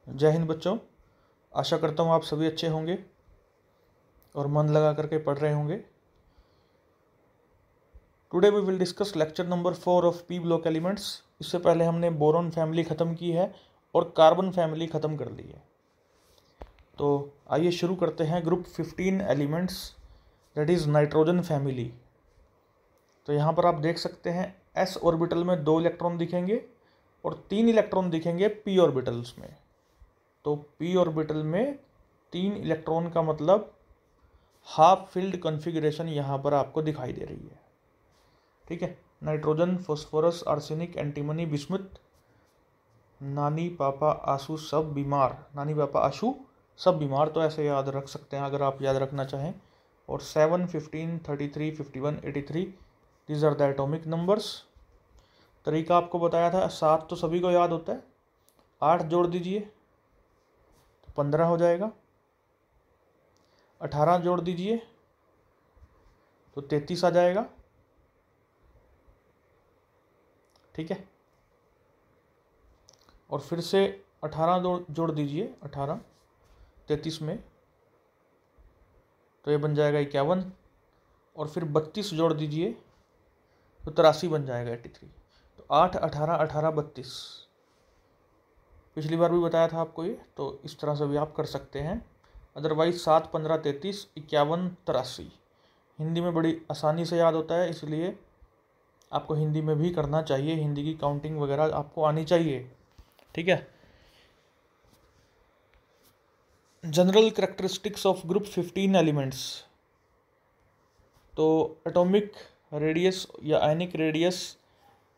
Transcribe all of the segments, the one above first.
जय हिंद बच्चों, आशा करता हूँ आप सभी अच्छे होंगे और मन लगा करके पढ़ रहे होंगे। Today we will discuss lecture number 4 of P block elements. इससे पहले हमने बोरॉन फैमिली ख़त्म की है और कार्बन फैमिली ख़त्म कर ली है। तो आइए शुरू करते हैं group 15 elements, that is nitrogen family. तो यहाँ पर आप देख सकते हैं s ऑर्बिटल में 2 इलेक्ट्रॉन दिखेंगे और 3 इलेक्ट्रॉन दिखेंगे p ऑर्बिटल्स में। तो p ऑर्बिटल में 3 इलेक्ट्रॉन का मतलब हाफ फील्ड कॉन्फ़िगरेशन यहाँ पर आपको दिखाई दे रही है। ठीक है, nitrogen, phosphorus, arsenic, antimony, bismuth, नानी पापा आशु सब बीमार। नानी पापा आशु सब बीमार, तो ऐसे याद रख सकते हैं अगर आप याद रखना चाहें। और 7, 15, 33, 51, 83 these are the atomic numbers. तरीका आपको बताया था, 7 तो सभी को याद होता है, 8 जोड़ दीजिए तो 15 हो जाएगा, 18 जोड़ दीजिए तो 33 आ जाएगा। ठीक है, और फिर से 18 जोड़ दीजिए, 18 33 में तो ये बन जाएगा 51, और फिर 32 जोड़ दीजिए तो 83 बन जाएगा 83। तो 8, 18, 18, 32 पिछली बार भी बताया था आपको ये, तो इस तरह से भी आप कर सकते हैं। अदरवाइज 7, 15, 33, 51, 83 हिंदी में बड़ी आसानी से याद होता है, इसलिए आपको हिंदी में भी करना चाहिए, हिंदी की काउंटिंग वगैरह आपको आनी चाहिए। ठीक है, general characteristics of group 15 elements. तो एटॉमिक रेडियस या आयनिक रेडियस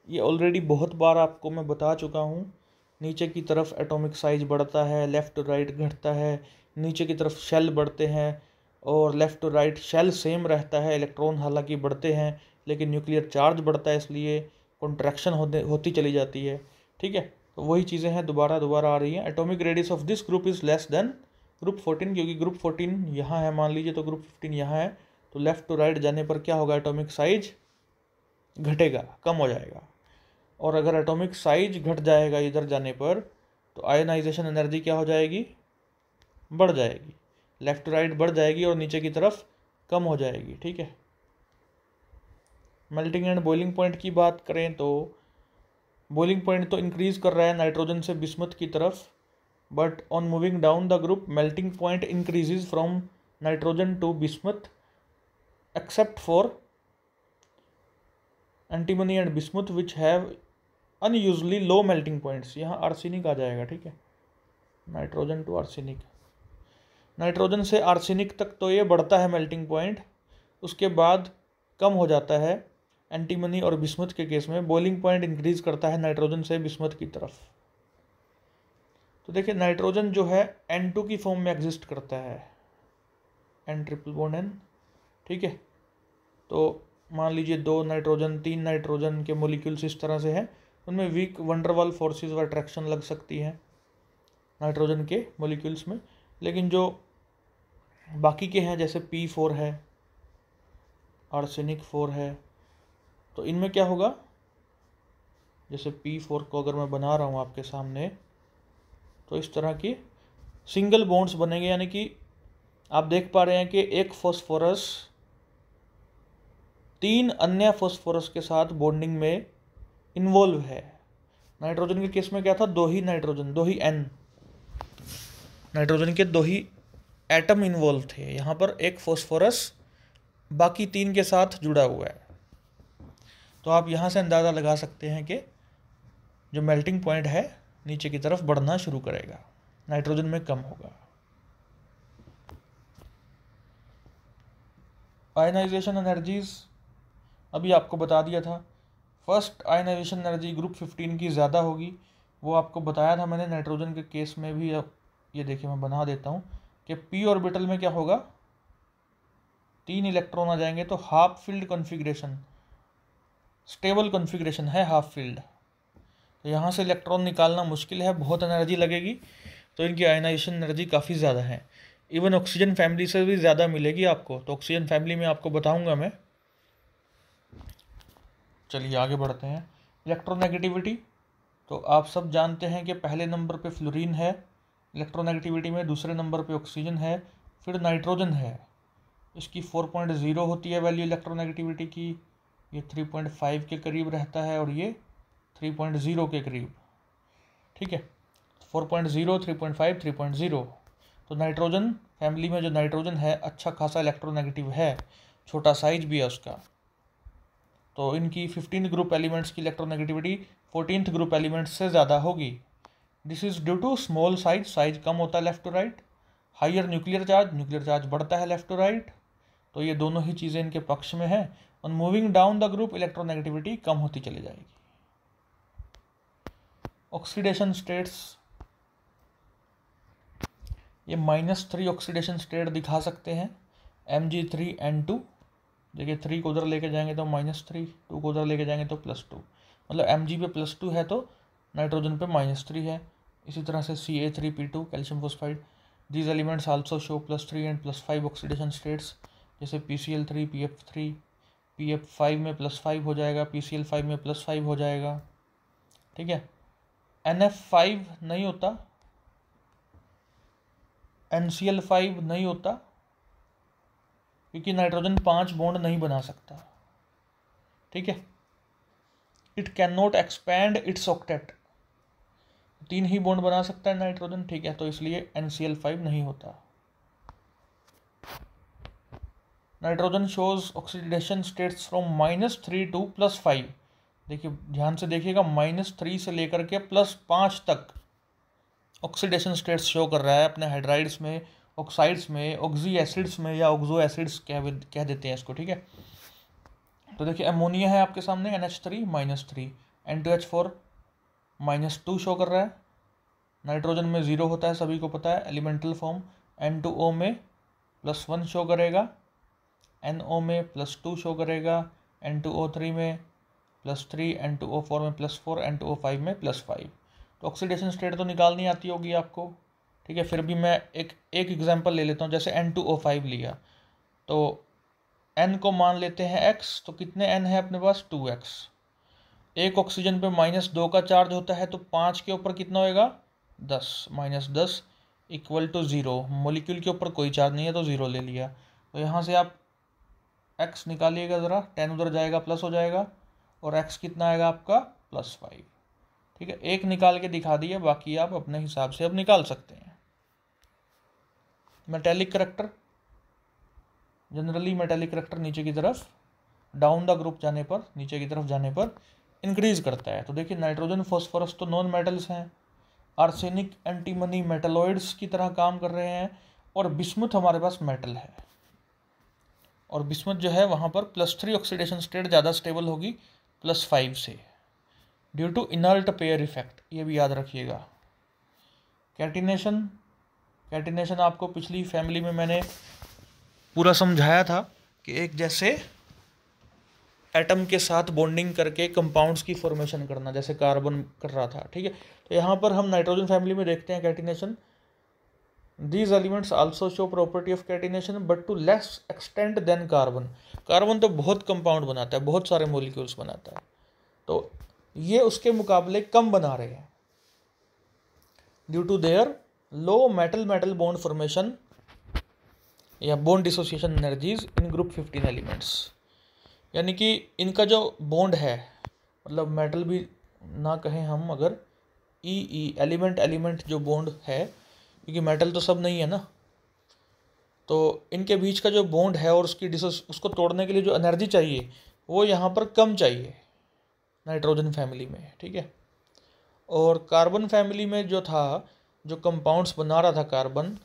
ये ऑलरेडी बहुत बार आपको मैं बता चुका हूँ। नीचे की तरफ एटॉमिक साइज बढ़ता है, लेफ़्ट टू राइट घटता है, नीचे की तरफ शेल बढ़ते हैं और left to right shell same रहता है, इलेक्ट्रॉन हालांकि बढ़ते हैं लेकिन न्यूक्लियर चार्ज बढ़ता है, इसलिए कॉन्ट्रैक्शन होती चली जाती है। ठीक है, तो वही चीज़ें हैं दोबारा आ रही हैं। Atomic radius of this group is less than group 14, क्योंकि ग्रुप 14 यहाँ है मान लीजिए, तो ग्रुप 15 यहाँ है, तो लेफ़्ट टू राइट जाने पर क्या होगा, एटॉमिक साइज घटेगा, कम हो जाएगा। और अगर एटॉमिक साइज घट जाएगा इधर जाने पर तो आयनाइजेशन एनर्जी क्या हो जाएगी, बढ़ जाएगी, लेफ़्ट टू राइट बढ़ जाएगी और नीचे की तरफ कम हो जाएगी। ठीक है, मेल्टिंग एंड बॉइलिंग पॉइंट की बात करें तो बॉइलिंग पॉइंट तो इंक्रीज़ कर रहा है नाइट्रोजन से बिस्मुथ की तरफ, but on moving down the group melting point increases from nitrogen to bismuth except for antimony and bismuth which have unusually low melting points. यहाँ आर्सेनिक आ जाएगा। ठीक है, नाइट्रोजन टू आर्सेनिक, नाइट्रोजन से arsenic तक तो ये बढ़ता है मेल्टिंग पॉइंट, उसके बाद कम हो जाता है एंटीमनी और बिस्मुथ के केस में। बॉइलिंग पॉइंट इंक्रीज करता है नाइट्रोजन से बिस्मुथ की तरफ। तो देखिए नाइट्रोजन जो है N2 की फॉर्म में एग्जिस्ट करता है, N ट्रिपल बॉन्ड N। ठीक है, तो मान लीजिए 2 नाइट्रोजन 3 नाइट्रोजन के मोलिक्यूल्स इस तरह से हैं, उनमें वीक वंडरवाल फोर्सेस व अट्रैक्शन लग सकती है नाइट्रोजन के मोलिक्यूल्स में। लेकिन जो बाकी के हैं जैसे P4 है, आर्सेनिक 4 है, तो इनमें क्या होगा, जैसे P4 को अगर मैं बना रहा हूँ आपके सामने, तो इस तरह की सिंगल बॉन्ड्स बनेंगे, यानी कि आप देख पा रहे हैं कि एक फॉस्फोरस 3 अन्य फॉस्फोरस के साथ बॉन्डिंग में इन्वॉल्व है। नाइट्रोजन के केस में क्या था, 2 ही नाइट्रोजन, 2 ही N, नाइट्रोजन के 2 ही एटम इन्वॉल्व थे। यहाँ पर एक फॉस्फोरस बाकी 3 के साथ जुड़ा हुआ है। तो आप यहाँ से अंदाज़ा लगा सकते हैं कि जो मेल्टिंग पॉइंट है नीचे की तरफ बढ़ना शुरू करेगा, नाइट्रोजन में कम होगा। आयनाइजेशन एनर्जीज अभी आपको बता दिया था। फर्स्ट आयनाइजेशन एनर्जी ग्रुप 15 की ज़्यादा होगी, वो आपको बताया था मैंने नाइट्रोजन के केस में भी। अब ये देखिए मैं बना देता हूँ कि p ऑर्बिटल में क्या होगा, 3 इलेक्ट्रॉन आ जाएंगे, तो half field configuration, stable configuration है हाफ फील्ड। तो यहाँ से इलेक्ट्रॉन निकालना मुश्किल है, बहुत एनर्जी लगेगी, तो इनकी आयनाइजेशन एनर्जी काफ़ी ज़्यादा है। इवन ऑक्सीजन फैमिली से भी ज़्यादा मिलेगी आपको, तो ऑक्सीजन फैमिली में आपको बताऊंगा मैं। चलिए आगे बढ़ते हैं। इलेक्ट्रोनेगेटिविटी, तो आप सब जानते हैं कि पहले नंबर पे फ्लोरीन है, इलेक्ट्रोनेगेटिविटी में दूसरे नंबर पे ऑक्सीजन है, फिर नाइट्रोजन है, इसकी 4.0 होती है वैल्यू इलेक्ट्रोनेगेटिविटी की, ये 3.5 के करीब रहता है और ये 3.0 के करीब, ठीक है। 4.0, 3.5, 3.0। तो नाइट्रोजन फैमिली में जो नाइट्रोजन है अच्छा खासा इलेक्ट्रोनेगेटिव है, छोटा साइज भी है उसका। तो इनकी 15 ग्रुप एलिमेंट्स की इलेक्ट्रोनेगेटिविटी 14th ग्रुप एलिमेंट्स से ज़्यादा होगी। This is due to small size, size कम होता है left to right, higher nuclear charge बढ़ता है लेफ्ट टू राइट। तो ये दोनों ही चीज़ें इनके पक्ष में है। और moving down the group electronegativity कम होती चली जाएगी। ऑक्सीडेशन स्टेट्स, ये -3 ऑक्सीडेशन स्टेट दिखा सकते हैं, Mg3N2। देखिए 3 को उधर लेके जाएंगे तो -3, 2 को उधर लेके जाएंगे तो +2, मतलब Mg पे +2 है तो नाइट्रोजन पे -3 है। इसी तरह से Ca3P2 calcium phosphide, these elements also show +3 and +5 oxidation states, जैसे PCl3 PF3, PF5 में +5 हो जाएगा, PCl5 में +5 हो जाएगा, ठीक है। NF5 नहीं होता, NCl5 नहीं होता, क्योंकि नाइट्रोजन 5 बॉन्ड नहीं बना सकता, ठीक है। It can not expand it's octet, 3 he bond बना सकता है नाइट्रोजन, ठीक है, तो इसलिए NCl5 नहीं होता। Nitrogen shows oxidation states from -3 to +5। देखिए ध्यान से देखिएगा, -3 से लेकर के +5 तक ऑक्सीडेशन स्टेट्स शो कर रहा है अपने हाइड्राइड्स में, ऑक्साइड्स में, ऑक्सी एसिड्स में, या ऑक्सो एसिड्स कह देते हैं इसको, ठीक है। तो देखिए अमोनिया है आपके सामने NH3 -3, N2H4 -2 शो कर रहा है, नाइट्रोजन में 0 होता है सभी को पता है, एलिमेंटल फॉर्म। N2O में +1 शो करेगा, NO में +2 शो करेगा, N2O3 में +3, N2O4 में +4, N2O5 में +5। तो ऑक्सीडेशन स्टेट तो निकालनी आती होगी आपको, ठीक है। फिर भी मैं एक एग्जांपल ले लेता हूँ, जैसे N2O5 लिया तो N को मान लेते हैं x, तो कितने N है अपने पास, 2x। एक ऑक्सीजन पे -2 का चार्ज होता है तो 5 के ऊपर कितना होएगा, 10, -10 = 0। मॉलिक्यूल के ऊपर कोई चार्ज नहीं है तो 0 ले लिया। तो यहाँ से आप x निकालिएगा ज़रा, 10 उधर जाएगा प्लस हो जाएगा, और x कितना आएगा आपका +5, ठीक है। एक निकाल के दिखा दिया, बाकी आप अपने हिसाब से अब निकाल सकते हैं। Metallic character, generally metallic character नीचे की तरफ, डाउन द ग्रुप जाने पर, नीचे की तरफ जाने पर इंक्रीज करता है। तो देखिए नाइट्रोजन फॉस्फोरस तो नॉन मेटल्स हैं, आर्सेनिक एंटीमनी मेटलॉइड्स की तरह काम कर रहे हैं, और बिस्मुथ हमारे पास मेटल है, और बिस्मुथ जो है वहाँ पर +3 ऑक्सीडेशन स्टेट ज़्यादा स्टेबल होगी +5 से, due to inert pair effect, ये भी याद रखिएगा। कैटिनेशन, कैटिनेशन आपको पिछली फैमिली में मैंने पूरा समझाया था कि एक जैसे एटम के साथ बॉन्डिंग करके कंपाउंड्स की फॉर्मेशन करना, जैसे कार्बन कर रहा था, ठीक है। तो यहाँ पर हम नाइट्रोजन फैमिली में देखते हैं catenation. These elements also show property of catenation but to less extent than carbon. Carbon तो बहुत कंपाउंड बनाता है, बहुत सारे मॉलिक्यूल्स बनाता है, तो ये उसके मुकाबले कम बना रहे हैं, due to their low metal metal bond formation या bond dissociation energies in group 15 elements. यानी कि इनका जो बॉन्ड है, मतलब मेटल भी ना कहें हम अगर, ई एलिमेंट एलिमेंट जो बॉन्ड है, क्योंकि मेटल तो सब नहीं है ना, तो इनके बीच का जो बॉन्ड है और उसको तोड़ने के लिए जो एनर्जी चाहिए वो यहाँ पर कम चाहिए नाइट्रोजन फैमिली में, ठीक है। और कार्बन फैमिली में जो था, जो कंपाउंड्स बना रहा था कार्बन,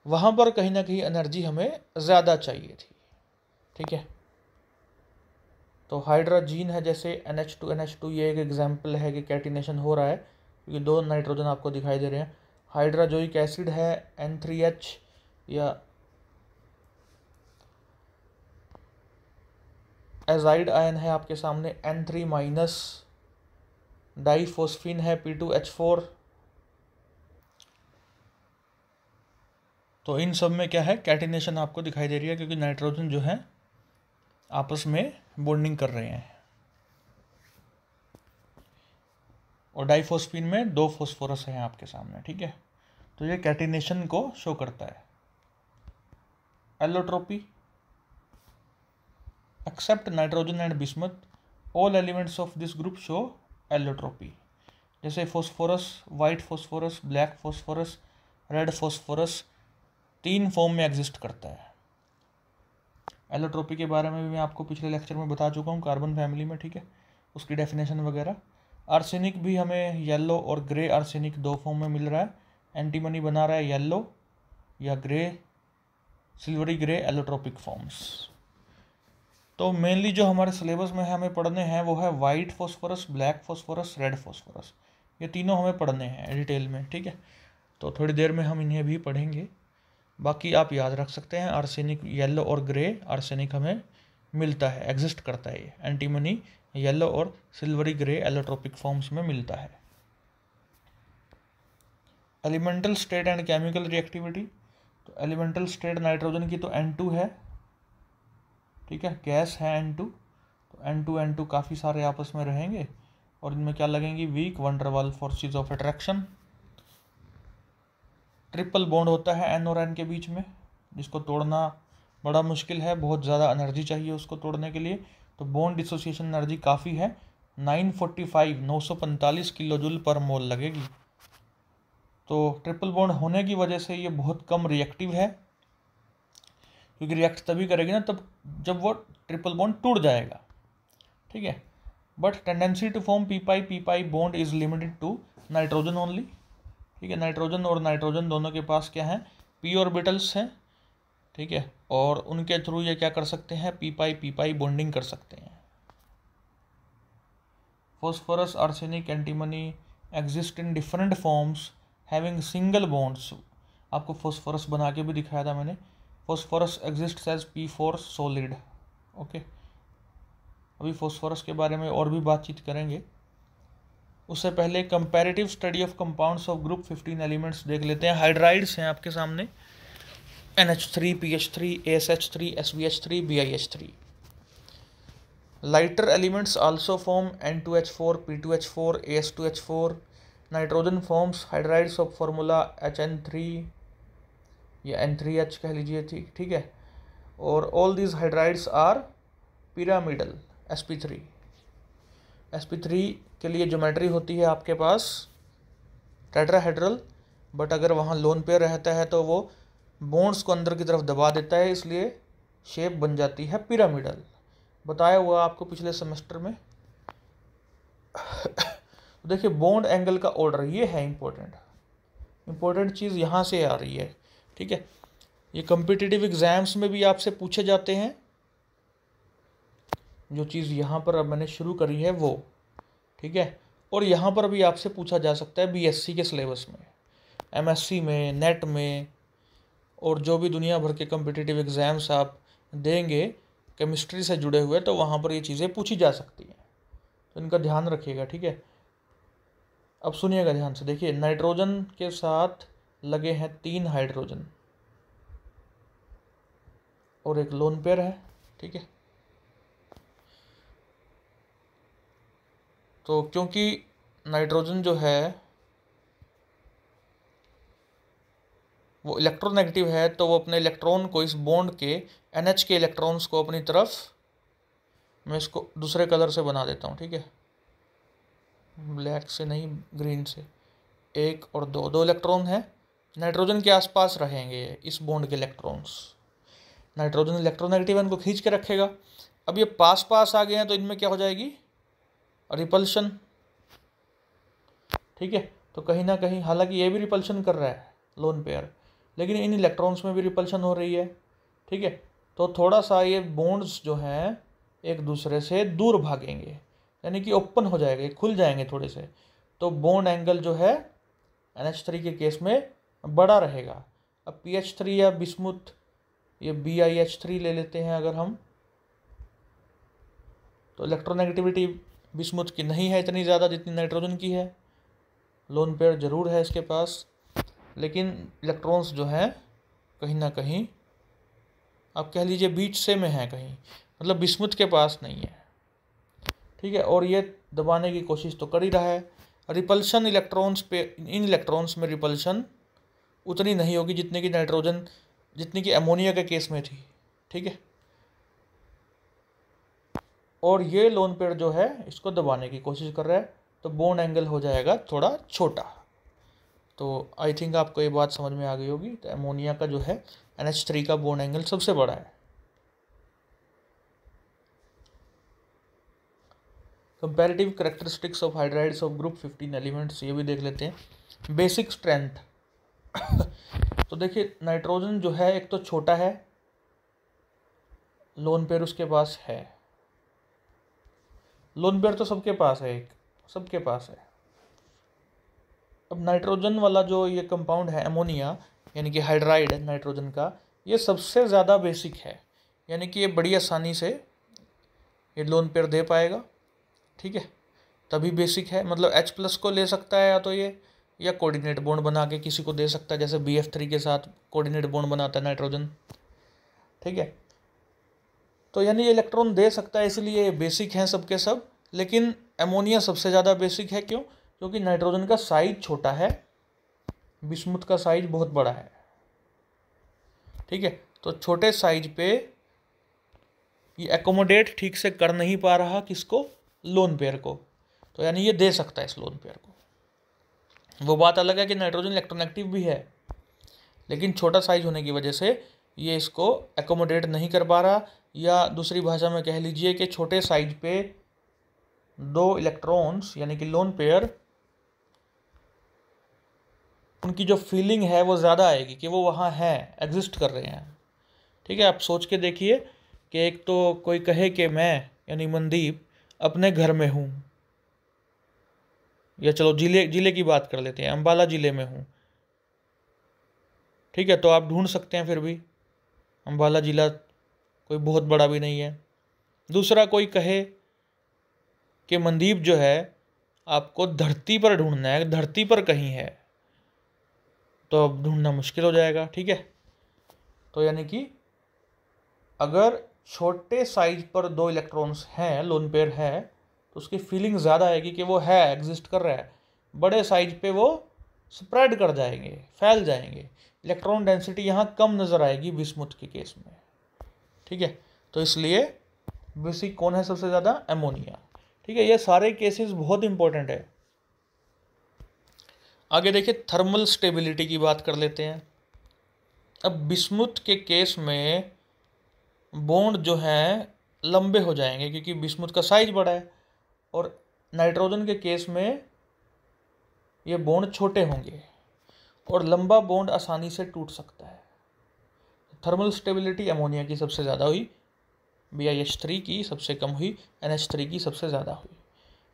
वहाँ पर कहीं ना कहीं एनर्जी हमें ज़्यादा चाहिए थी, ठीक है। तो हाइड्रोजीन है जैसे NH2NH2, ये एक एग्जांपल है कि कैटिनेशन हो रहा है, क्योंकि 2 नाइट्रोजन आपको दिखाई दे रहे हैं। हाइड्रोजोइक एसिड है N3H, या एजाइड आयन है आपके सामने N3-, डाइफॉस्फीन है P2H4। तो इन सब में क्या है, कैटिनेशन आपको दिखाई दे रही है, क्योंकि नाइट्रोजन जो है आपस में बॉन्डिंग कर रहे हैं। और डाइफॉस्फीन में 2 फॉस्फोरस हैं आपके सामने, ठीक है। तो ये कैटिनेशन को शो करता है। Allotropy, except nitrogen and bismuth all elements of this group show allotropy. जैसे phosphorus, white phosphorus, black phosphorus, red phosphorus 3 form में एग्जिस्ट करता है। एलोट्रोपी के बारे में भी मैं आपको पिछले लेक्चर में बता चुका हूँ, कार्बन फैमिली में, ठीक है, उसकी डेफिनेशन वगैरह। आर्सेनिक भी हमें येलो और ग्रे आर्सेनिक 2 फॉर्म में मिल रहा है। एंटीमनी बना रहा है येलो या grey, silvery grey allotropic forms. तो मेनली जो हमारे सिलेबस में है हमें पढ़ने हैं वो है white phosphorus, black phosphorus, red phosphorus. ये तीनों हमें पढ़ने हैं डिटेल में, ठीक है। तो थोड़ी देर में हम इन्हें भी पढ़ेंगे। बाकी आप याद रख सकते हैं आर्सेनिक येलो और ग्रे आर्सेनिक हमें मिलता है, एग्जिस्ट करता है। ये एंटीमनी येलो और सिल्वरी ग्रे एलोट्रोपिक फॉर्म्स में मिलता है। Elemental state and chemical reactivity. तो एलिमेंटल स्टेट नाइट्रोजन की तो N2 है, ठीक है, गैस है N2। तो N2 काफ़ी सारे आपस में रहेंगे और इनमें क्या लगेंगी, वीक वन डर वाल forces of attraction. Triple bond होता है N और N के बीच में, जिसको तोड़ना बड़ा मुश्किल है, बहुत ज़्यादा एनर्जी चाहिए उसको तोड़ने के लिए। तो बॉन्ड डिसोसिएशन एनर्जी काफ़ी है, 945 किलो जूल पर मोल लगेगी। तो ट्रिपल बॉन्ड होने की वजह से ये बहुत कम रिएक्टिव है, क्योंकि रिएक्ट तभी करेगी ना तब जब वो ट्रिपल बॉन्ड टूट जाएगा, ठीक है। But tendency to form P bond is limited to nitrogen only, ठीक है। नाइट्रोजन और नाइट्रोजन दोनों के पास क्या है, पी ऑर्बिटल्स हैं, ठीक है, और उनके थ्रू ये क्या कर सकते हैं, पी बॉन्डिंग कर सकते हैं। Phosphorus, arsenic, antimony exist in different forms having single bonds. आपको फॉस्फोरस बना के भी दिखाया था मैंने। Phosphorus exist as P4 solid, okay. अभी फॉस्फोरस के बारे में और भी बातचीत करेंगे, उससे पहले comparative study of compounds of group 15 elements देख लेते हैं। हाइड्राइड्स हैं आपके सामने, NH3, PH3, ASH3, SBH3, BiH3। Lighter elements also form N2H4, P2H4, AS2H4। Nitrogen forms hydrides of formula HN3 या N3H कह लीजिए, ठीक है। और all these hydrides are pyramidal, sp3 के लिए ज्योमेट्री होती है आपके पास टेट्राहेड्रल, बट अगर वहाँ लोन पेयर रहता है तो वो बॉन्ड्स को अंदर की तरफ दबा देता है, इसलिए शेप बन जाती है पिरामिडल। बताया हुआ आपको पिछले सेमेस्टर में। तो देखिए बॉन्ड एंगल का ऑर्डर ये है इंपॉर्टेंट चीज़ यहाँ से आ रही है, ठीक है। ये कॉम्पिटिटिव एग्जाम्स में भी आपसे पूछे जाते हैं, जो चीज़ यहाँ पर अब मैंने शुरू करी है वो, ठीक है। और यहाँ पर भी आपसे पूछा जा सकता है BSc के सिलेबस में, MSc में, नेट में, और जो भी दुनिया भर के कॉम्पिटिटिव एग्ज़ाम्स आप देंगे केमिस्ट्री से जुड़े हुए, तो वहाँ पर ये चीज़ें पूछी जा सकती हैं, तो इनका ध्यान रखिएगा, ठीक है। अब सुनिएगा ध्यान से, देखिए नाइट्रोजन के साथ लगे हैं 3 हाइड्रोजन और एक लोन पेयर है, ठीक है। तो क्योंकि नाइट्रोजन जो है वो इलेक्ट्रोनेगेटिव है, तो वो अपने इलेक्ट्रॉन को, इस बॉन्ड के NH के इलेक्ट्रॉन्स को अपनी तरफ, मैं इसको दूसरे कलर से बना देता हूँ, ठीक है, ब्लैक से नहीं ग्रीन से, 1 और 2 इलेक्ट्रॉन हैं नाइट्रोजन के आसपास रहेंगे इस बॉन्ड के इलेक्ट्रॉन्स। नाइट्रोजन इलेक्ट्रोनेगेटिव है, इनको खींच के रखेगा। अब ये पास आ गए हैं तो इनमें क्या हो जाएगी, रिपल्शन, ठीक है। तो कहीं ना कहीं, हालांकि ये भी रिपल्शन कर रहा है लोन पेयर, लेकिन इन इलेक्ट्रॉन्स में भी रिपल्शन हो रही है, ठीक है। तो थोड़ा सा ये बॉन्ड्स जो हैं एक दूसरे से दूर भागेंगे, यानी कि ओपन हो जाएंगे, खुल जाएंगे थोड़े से, तो बॉन्ड एंगल जो है NH3 के केस में बड़ा रहेगा। अब PH3 या बिस्मुथ, ये BiH3 ले लेते हैं अगर हम, तो इलेक्ट्रोनेगेटिविटी बिस्मुथ की नहीं है इतनी ज़्यादा जितनी नाइट्रोजन की है, लोन पेयर ज़रूर है इसके पास, लेकिन इलेक्ट्रॉन्स जो हैं कहीं ना कहीं आप कह लीजिए बीच से में है कहीं, मतलब बिस्मुथ के पास नहीं है, ठीक है। और ये दबाने की कोशिश तो कर ही रहा है। रिपल्शन इलेक्ट्रॉन्स पे, इन इलेक्ट्रॉन्स में रिपल्शन उतनी नहीं होगी जितनी कि अमोनिया के केस में थी। ठीक है, और ये लोन पेयर जो है इसको दबाने की कोशिश कर रहा है, तो बॉन्ड एंगल हो जाएगा थोड़ा छोटा। तो आई थिंक आपको ये बात समझ में आ गई होगी। तो अमोनिया का जो है NH3 का बॉन्ड एंगल सबसे बड़ा है। Comparative characteristics of hydrides of group 15 elements, ये भी देख लेते हैं। बेसिक स्ट्रेंथ तो देखिए नाइट्रोजन जो है एक तो छोटा है, लोन पेयर उसके पास है। लोन पेयर तो सबके पास है, एक सबके पास है। अब नाइट्रोजन वाला जो ये कंपाउंड है अमोनिया, यानी कि हाइड्राइड है नाइट्रोजन का, ये सबसे ज़्यादा बेसिक है, यानी कि ये बड़ी आसानी से ये लोन पेयर दे पाएगा। ठीक है, तभी बेसिक है, मतलब H+ को ले सकता है या तो ये, या कोऑर्डिनेट बॉन्ड बना के किसी को दे सकता है, जैसे BF3 के साथ कोऑर्डिनेट बॉन्ड बनाता है नाइट्रोजन। ठीक है, तो यानी ये इलेक्ट्रॉन दे सकता है, इसलिए ये बेसिक हैं सबके सब। लेकिन अमोनिया सबसे ज़्यादा बेसिक है, क्यों? क्योंकि नाइट्रोजन का साइज छोटा है, बिस्मुथ का साइज बहुत बड़ा है। ठीक है, तो छोटे साइज पे ये एकोमोडेट ठीक से कर नहीं पा रहा किसको, लोन पेयर को, तो यानी ये दे सकता है इस लोन पेयर को। वो बात अलग है कि नाइट्रोजन इलेक्ट्रोनेगेटिव भी है, लेकिन छोटा साइज होने की वजह से ये इसको एकोमोडेट नहीं कर पा रहा, या दूसरी भाषा में कह लीजिए कि छोटे साइज पे दो इलेक्ट्रॉन्स यानी कि लोन पेयर, उनकी जो फीलिंग है वो ज़्यादा आएगी कि वो वहाँ हैं, एग्जिस्ट कर रहे हैं। ठीक है, आप सोच के देखिए कि एक तो कोई कहे कि मैं यानी मनदीप अपने घर में हूँ, या चलो जिले की बात कर लेते हैं, अम्बाला ज़िले में हूँ। ठीक है, तो आप ढूंढ सकते हैं, फिर भी अम्बाला ज़िला कोई बहुत बड़ा भी नहीं है। दूसरा कोई कहे कि मनदीप जो है आपको धरती पर ढूंढना है, धरती पर कहीं है, तो अब ढूंढना मुश्किल हो जाएगा। ठीक है, तो यानी कि अगर छोटे साइज पर दो इलेक्ट्रॉन्स हैं, लोन पेयर है, तो उसकी फीलिंग ज़्यादा आएगी कि वो है, एग्जिस्ट कर रहा है। बड़े साइज पे वो स्प्रेड कर जाएंगे, फैल जाएंगे, इलेक्ट्रॉन डेंसिटी यहाँ कम नज़र आएगी बिस्मुथ के केस में। ठीक है, तो इसलिए बेसिक कौन है सबसे ज़्यादा, अमोनिया। ठीक है, ये सारे केसेस बहुत इंपॉर्टेंट है। आगे देखिए थर्मल स्टेबिलिटी की बात कर लेते हैं। अब बिस्मुथ के केस में बॉन्ड जो हैं लंबे हो जाएंगे क्योंकि बिस्मुथ का साइज बड़ा है, और नाइट्रोजन के केस में ये बॉन्ड छोटे होंगे और लंबा बॉन्ड आसानी से टूट सकता है। थर्मल स्टेबिलिटी अमोनिया की सबसे ज़्यादा हुई, BiH3 की सबसे कम हुई, NH3 की सबसे ज़्यादा हुई।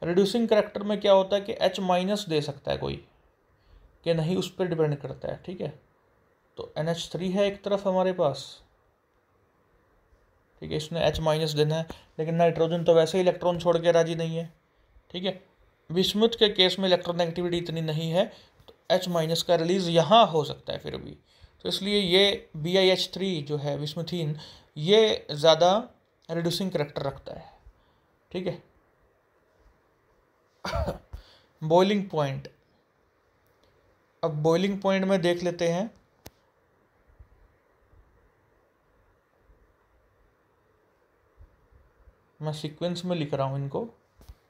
रिड्यूसिंग करैक्टर में क्या होता है कि H- दे सकता है कोई, कि नहीं, उस पर डिपेंड करता है। ठीक है, तो NH3 है एक तरफ हमारे पास, ठीक है, इसने H- देना है, लेकिन नाइट्रोजन तो वैसे ही इलेक्ट्रॉन छोड़ के राजी नहीं है। ठीक है, बिस्मुथ के केस में इलेक्ट्रोनेगेटिविटी इतनी नहीं है, तो H- का रिलीज यहाँ हो सकता है फिर भी, तो इसलिए ये BiH3 जो है बिस्मुथीन, ये ज़्यादा रिड्यूसिंग करैक्टर रखता है। ठीक है, बॉइलिंग पॉइंट, अब बॉइलिंग पॉइंट में देख लेते हैं। मैं सीक्वेंस में लिख रहा हूँ इनको।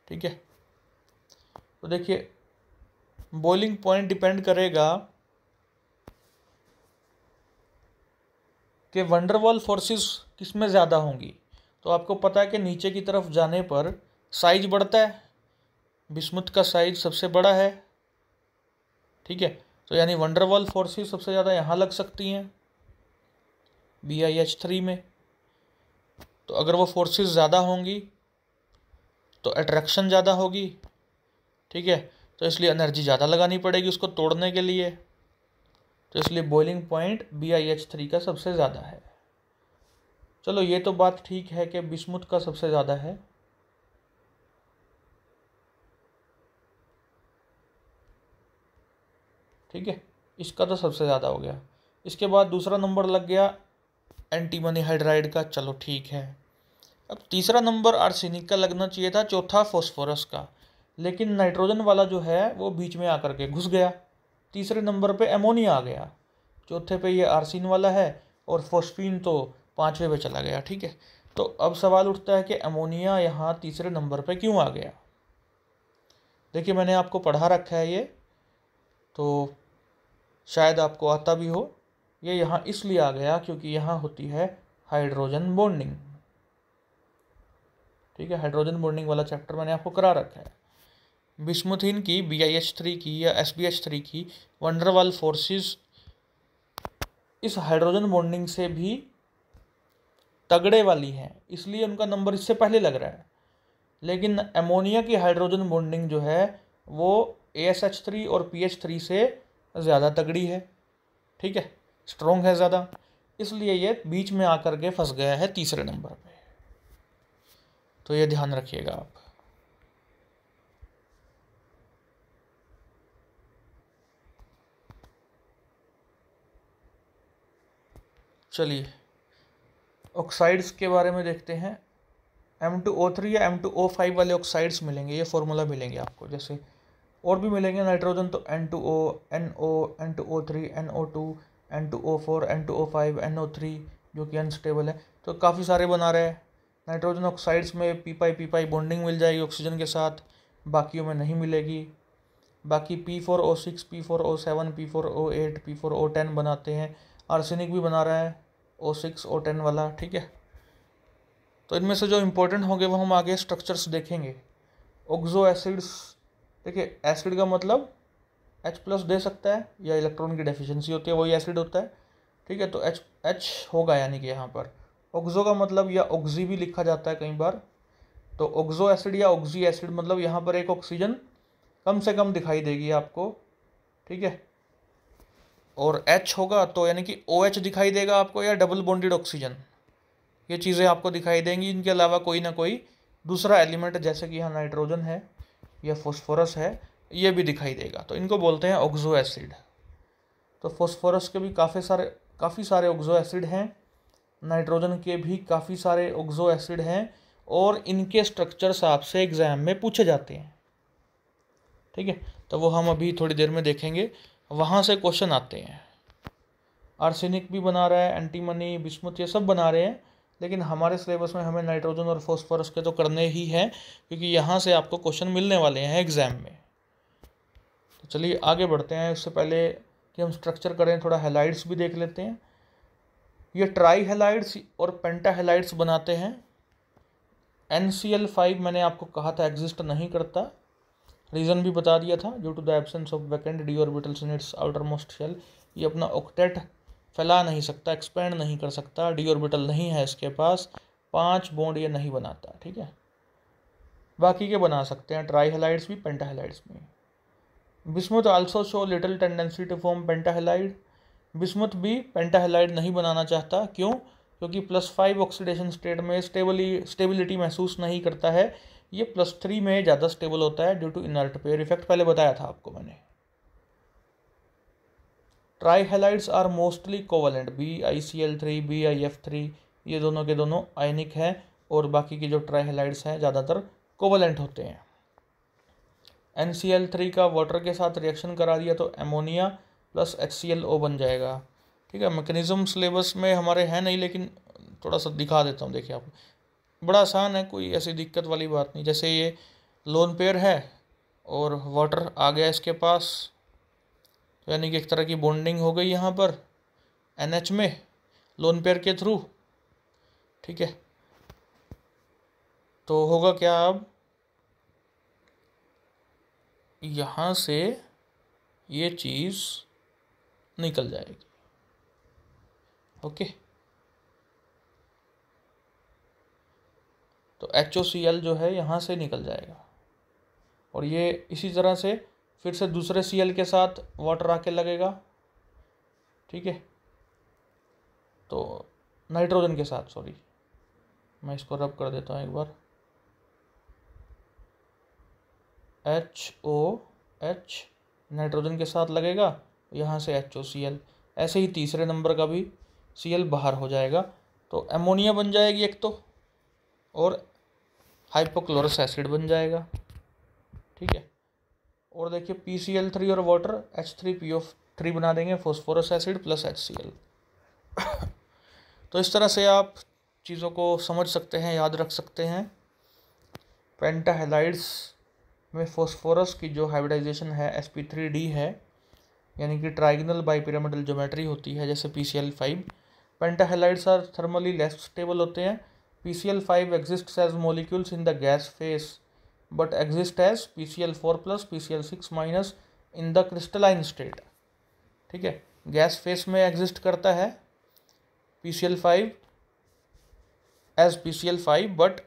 ठीक है, तो देखिए बॉइलिंग पॉइंट डिपेंड करेगा कि वंडरवॉल फोर्सेस किस में ज़्यादा होंगी। तो आपको पता है कि नीचे की तरफ जाने पर साइज बढ़ता है, बिस्मुथ का साइज सबसे बड़ा है। ठीक है, तो यानी वंडरवॉल फोर्सेस सबसे ज़्यादा यहाँ लग सकती हैं BiH3 में। तो अगर वो फोर्सेस ज़्यादा होंगी तो अट्रैक्शन ज़्यादा होगी। ठीक है, तो इसलिए एनर्जी ज़्यादा लगानी पड़ेगी उसको तोड़ने के लिए, तो इसलिए बॉइलिंग पॉइंट BiH3 का सबसे ज़्यादा है। चलो ये तो बात ठीक है कि बिस्मुथ का सबसे ज़्यादा है। ठीक है, इसका तो सबसे ज़्यादा हो गया। इसके बाद दूसरा नंबर लग गया एंटीमनी हाइड्राइड का, चलो ठीक है। अब तीसरा नंबर आर्सेनिक का लगना चाहिए था, चौथा फॉस्फोरस का। लेकिन नाइट्रोजन वाला जो है वो बीच में आकर के घुस गया। तीसरे नंबर पे अमोनिया आ गया, चौथे पे ये आर्सिन वाला है, और फॉस्फीन तो पाँचवें पे चला गया। ठीक है, तो अब सवाल उठता है कि अमोनिया यहाँ तीसरे नंबर पे क्यों आ गया। देखिए मैंने आपको पढ़ा रखा है ये, तो शायद आपको आता भी हो। ये यहाँ इसलिए आ गया क्योंकि यहाँ होती है हाइड्रोजन बॉन्डिंग। ठीक है, हाइड्रोजन बॉन्डिंग वाला चैप्टर मैंने आपको करा रखा है। बिस्मुथिन की BiH3 की या SbH3 की वंडरवाल फोर्सेस इस हाइड्रोजन बॉन्डिंग से भी तगड़े वाली हैं, इसलिए उनका नंबर इससे पहले लग रहा है। लेकिन अमोनिया की हाइड्रोजन बॉन्डिंग जो है वो ASH3 और PH3 से ज़्यादा तगड़ी है। ठीक है, स्ट्रॉन्ग है ज़्यादा, इसलिए ये बीच में आकर के फंस गया है तीसरे नंबर पे। तो ये ध्यान रखिएगा आप। चलिए ऑक्साइड्स के बारे में देखते हैं। M2O3 या M2O5 वाले ऑक्साइड्स मिलेंगे, ये फॉर्मूला मिलेंगे आपको। जैसे और भी मिलेंगे नाइट्रोजन तो N2O, NO, N2O3, NO2, N2O4, N2O5, NO3 जो कि अनस्टेबल है। तो काफ़ी सारे बना रहे हैं। नाइट्रोजन ऑक्साइड्स में पी पाई बॉन्डिंग मिल जाएगी ऑक्सीजन के साथ, बाकियों में नहीं मिलेगी। बाकी P4O6, P4O7, P4O8, P4O10 बनाते हैं। आर्सेनिक भी बना रहा है O6, O10 वाला। ठीक है, तो इनमें से जो इम्पोर्टेंट होंगे वो हम आगे स्ट्रक्चर्स देखेंगे। ऑक्सो एसिड्स, देखिए एसिड का मतलब H+ दे सकता है या इलेक्ट्रॉन की डेफिशिएंसी होती है वही एसिड होता है। ठीक है, तो H होगा यानी कि यहाँ पर ऑक्सो का मतलब, या ऑक्सी भी लिखा जाता है कई बार। तो ऑक्सो एसिड या ऑक्सी एसिड मतलब यहाँ पर एक ऑक्सीजन कम से कम दिखाई देगी आपको। ठीक है, और H होगा तो यानी कि OH दिखाई देगा आपको, या डबल बॉन्डेड ऑक्सीजन, ये चीज़ें आपको दिखाई देंगी। इनके अलावा कोई ना कोई दूसरा एलिमेंट जैसे कि यहाँ नाइट्रोजन है या फॉस्फोरस है, ये भी दिखाई देगा। तो इनको बोलते हैं ऑक्सो एसिड। तो फॉस्फोरस के भी काफ़ी सारे ऑक्सो एसिड हैं, नाइट्रोजन के भी काफ़ी सारे ऑक्सो एसिड हैं, और इनके स्ट्रक्चर्स आपसे एग्जाम में पूछे जाते हैं। ठीक है, तो वो हम अभी थोड़ी देर में देखेंगे, वहाँ से क्वेश्चन आते हैं। आर्सेनिक भी बना रहा है, एंटीमनी, बिस्मुथ, ये सब बना रहे हैं, लेकिन हमारे सिलेबस में हमें नाइट्रोजन और फॉस्फोरस के तो करने ही हैं, क्योंकि यहाँ से आपको क्वेश्चन मिलने वाले हैं एग्जाम में। तो चलिए आगे बढ़ते हैं। उससे पहले कि हम स्ट्रक्चर करें, थोड़ा हैलाइड्स भी देख लेते हैं। ये ट्राई हैलाइड्स और पेंटा हैलाइड्स बनाते हैं। NCl5 मैंने आपको कहा था एग्जिस्ट नहीं करता, रीज़न भी बता दिया था, due to the absence of vacant D orbitals in its outermost shell. ये अपना ऑक्टेट फैला नहीं सकता, एक्सपेंड नहीं कर सकता, डी ऑर्बिटल नहीं है इसके पास, 5 बॉन्ड ये नहीं बनाता। ठीक है, बाकी के बना सकते हैं, ट्राई हैलाइड्स भी, पेंटा हैलाइड्स भी। Bismuth also show little tendency to form pentahalide. Bismuth भी पेंटा हैलाइड नहीं बनाना चाहता, क्यों? क्योंकि +5 ऑक्सीडेशन स्टेट में स्टेबिलिटी महसूस नहीं करता है। ये +3 में ज़्यादा स्टेबल होता है due to inert pair effect, पहले बताया था आपको मैंने। Trihalides are mostly covalent, BiCl3, BiF3, ये दोनों के दोनों आयनिक हैं, और बाकी के जो ट्राई हैलाइड्स हैं ज़्यादातर कोवलेंट होते हैं। NCl3 का वाटर के साथ रिएक्शन करा दिया तो अमोनिया प्लस HClO बन जाएगा। ठीक है, मैकेनिज्म सिलेबस में हमारे हैं नहीं, लेकिन थोड़ा सा दिखा देता हूँ। देखिए आप, बड़ा आसान है, कोई ऐसी दिक्कत वाली बात नहीं। जैसे ये लोन पेयर है और वाटर आ गया इसके पास, तो यानी कि एक तरह की बॉन्डिंग हो गई यहाँ पर NH में लोन पेयर के थ्रू। ठीक है, तो होगा क्या, अब यहाँ से ये चीज़ निकल जाएगी। ओके, तो HOCl जो है यहाँ से निकल जाएगा, और ये इसी तरह से फिर से दूसरे Cl के साथ वाटर आके लगेगा। ठीक है, तो नाइट्रोजन के साथ, सॉरी मैं इसको रब कर देता हूँ एक बार, HOH नाइट्रोजन के साथ लगेगा, यहाँ से HOCl, ऐसे ही तीसरे नंबर का भी Cl बाहर हो जाएगा, तो अमोनिया बन जाएगी एक तो, और हाइपोक्लोरस एसिड बन जाएगा। ठीक है। और देखिए PCl3 और वाटर H3PO3 बना देंगे, फॉस्फोरस एसिड प्लस HCl। तो इस तरह से आप चीज़ों को समझ सकते हैं, याद रख सकते हैं। पेंटाहेलाइड्स में फॉस्फोरस की जो हाइब्रिडाइजेशन है sp3d है, यानी कि ट्राइगोनल बाइपिरामिडल ज्योमेट्री होती है जैसे PCl5। Pentahalides are thermally less stable होते हैं। PCl5 exists as molecules in the gas phase but exist as PCl4 plus PCl6 minus in the crystalline state. ठीक है, गैस फेस में एग्जिस्ट करता है PCl5 as PCl5 but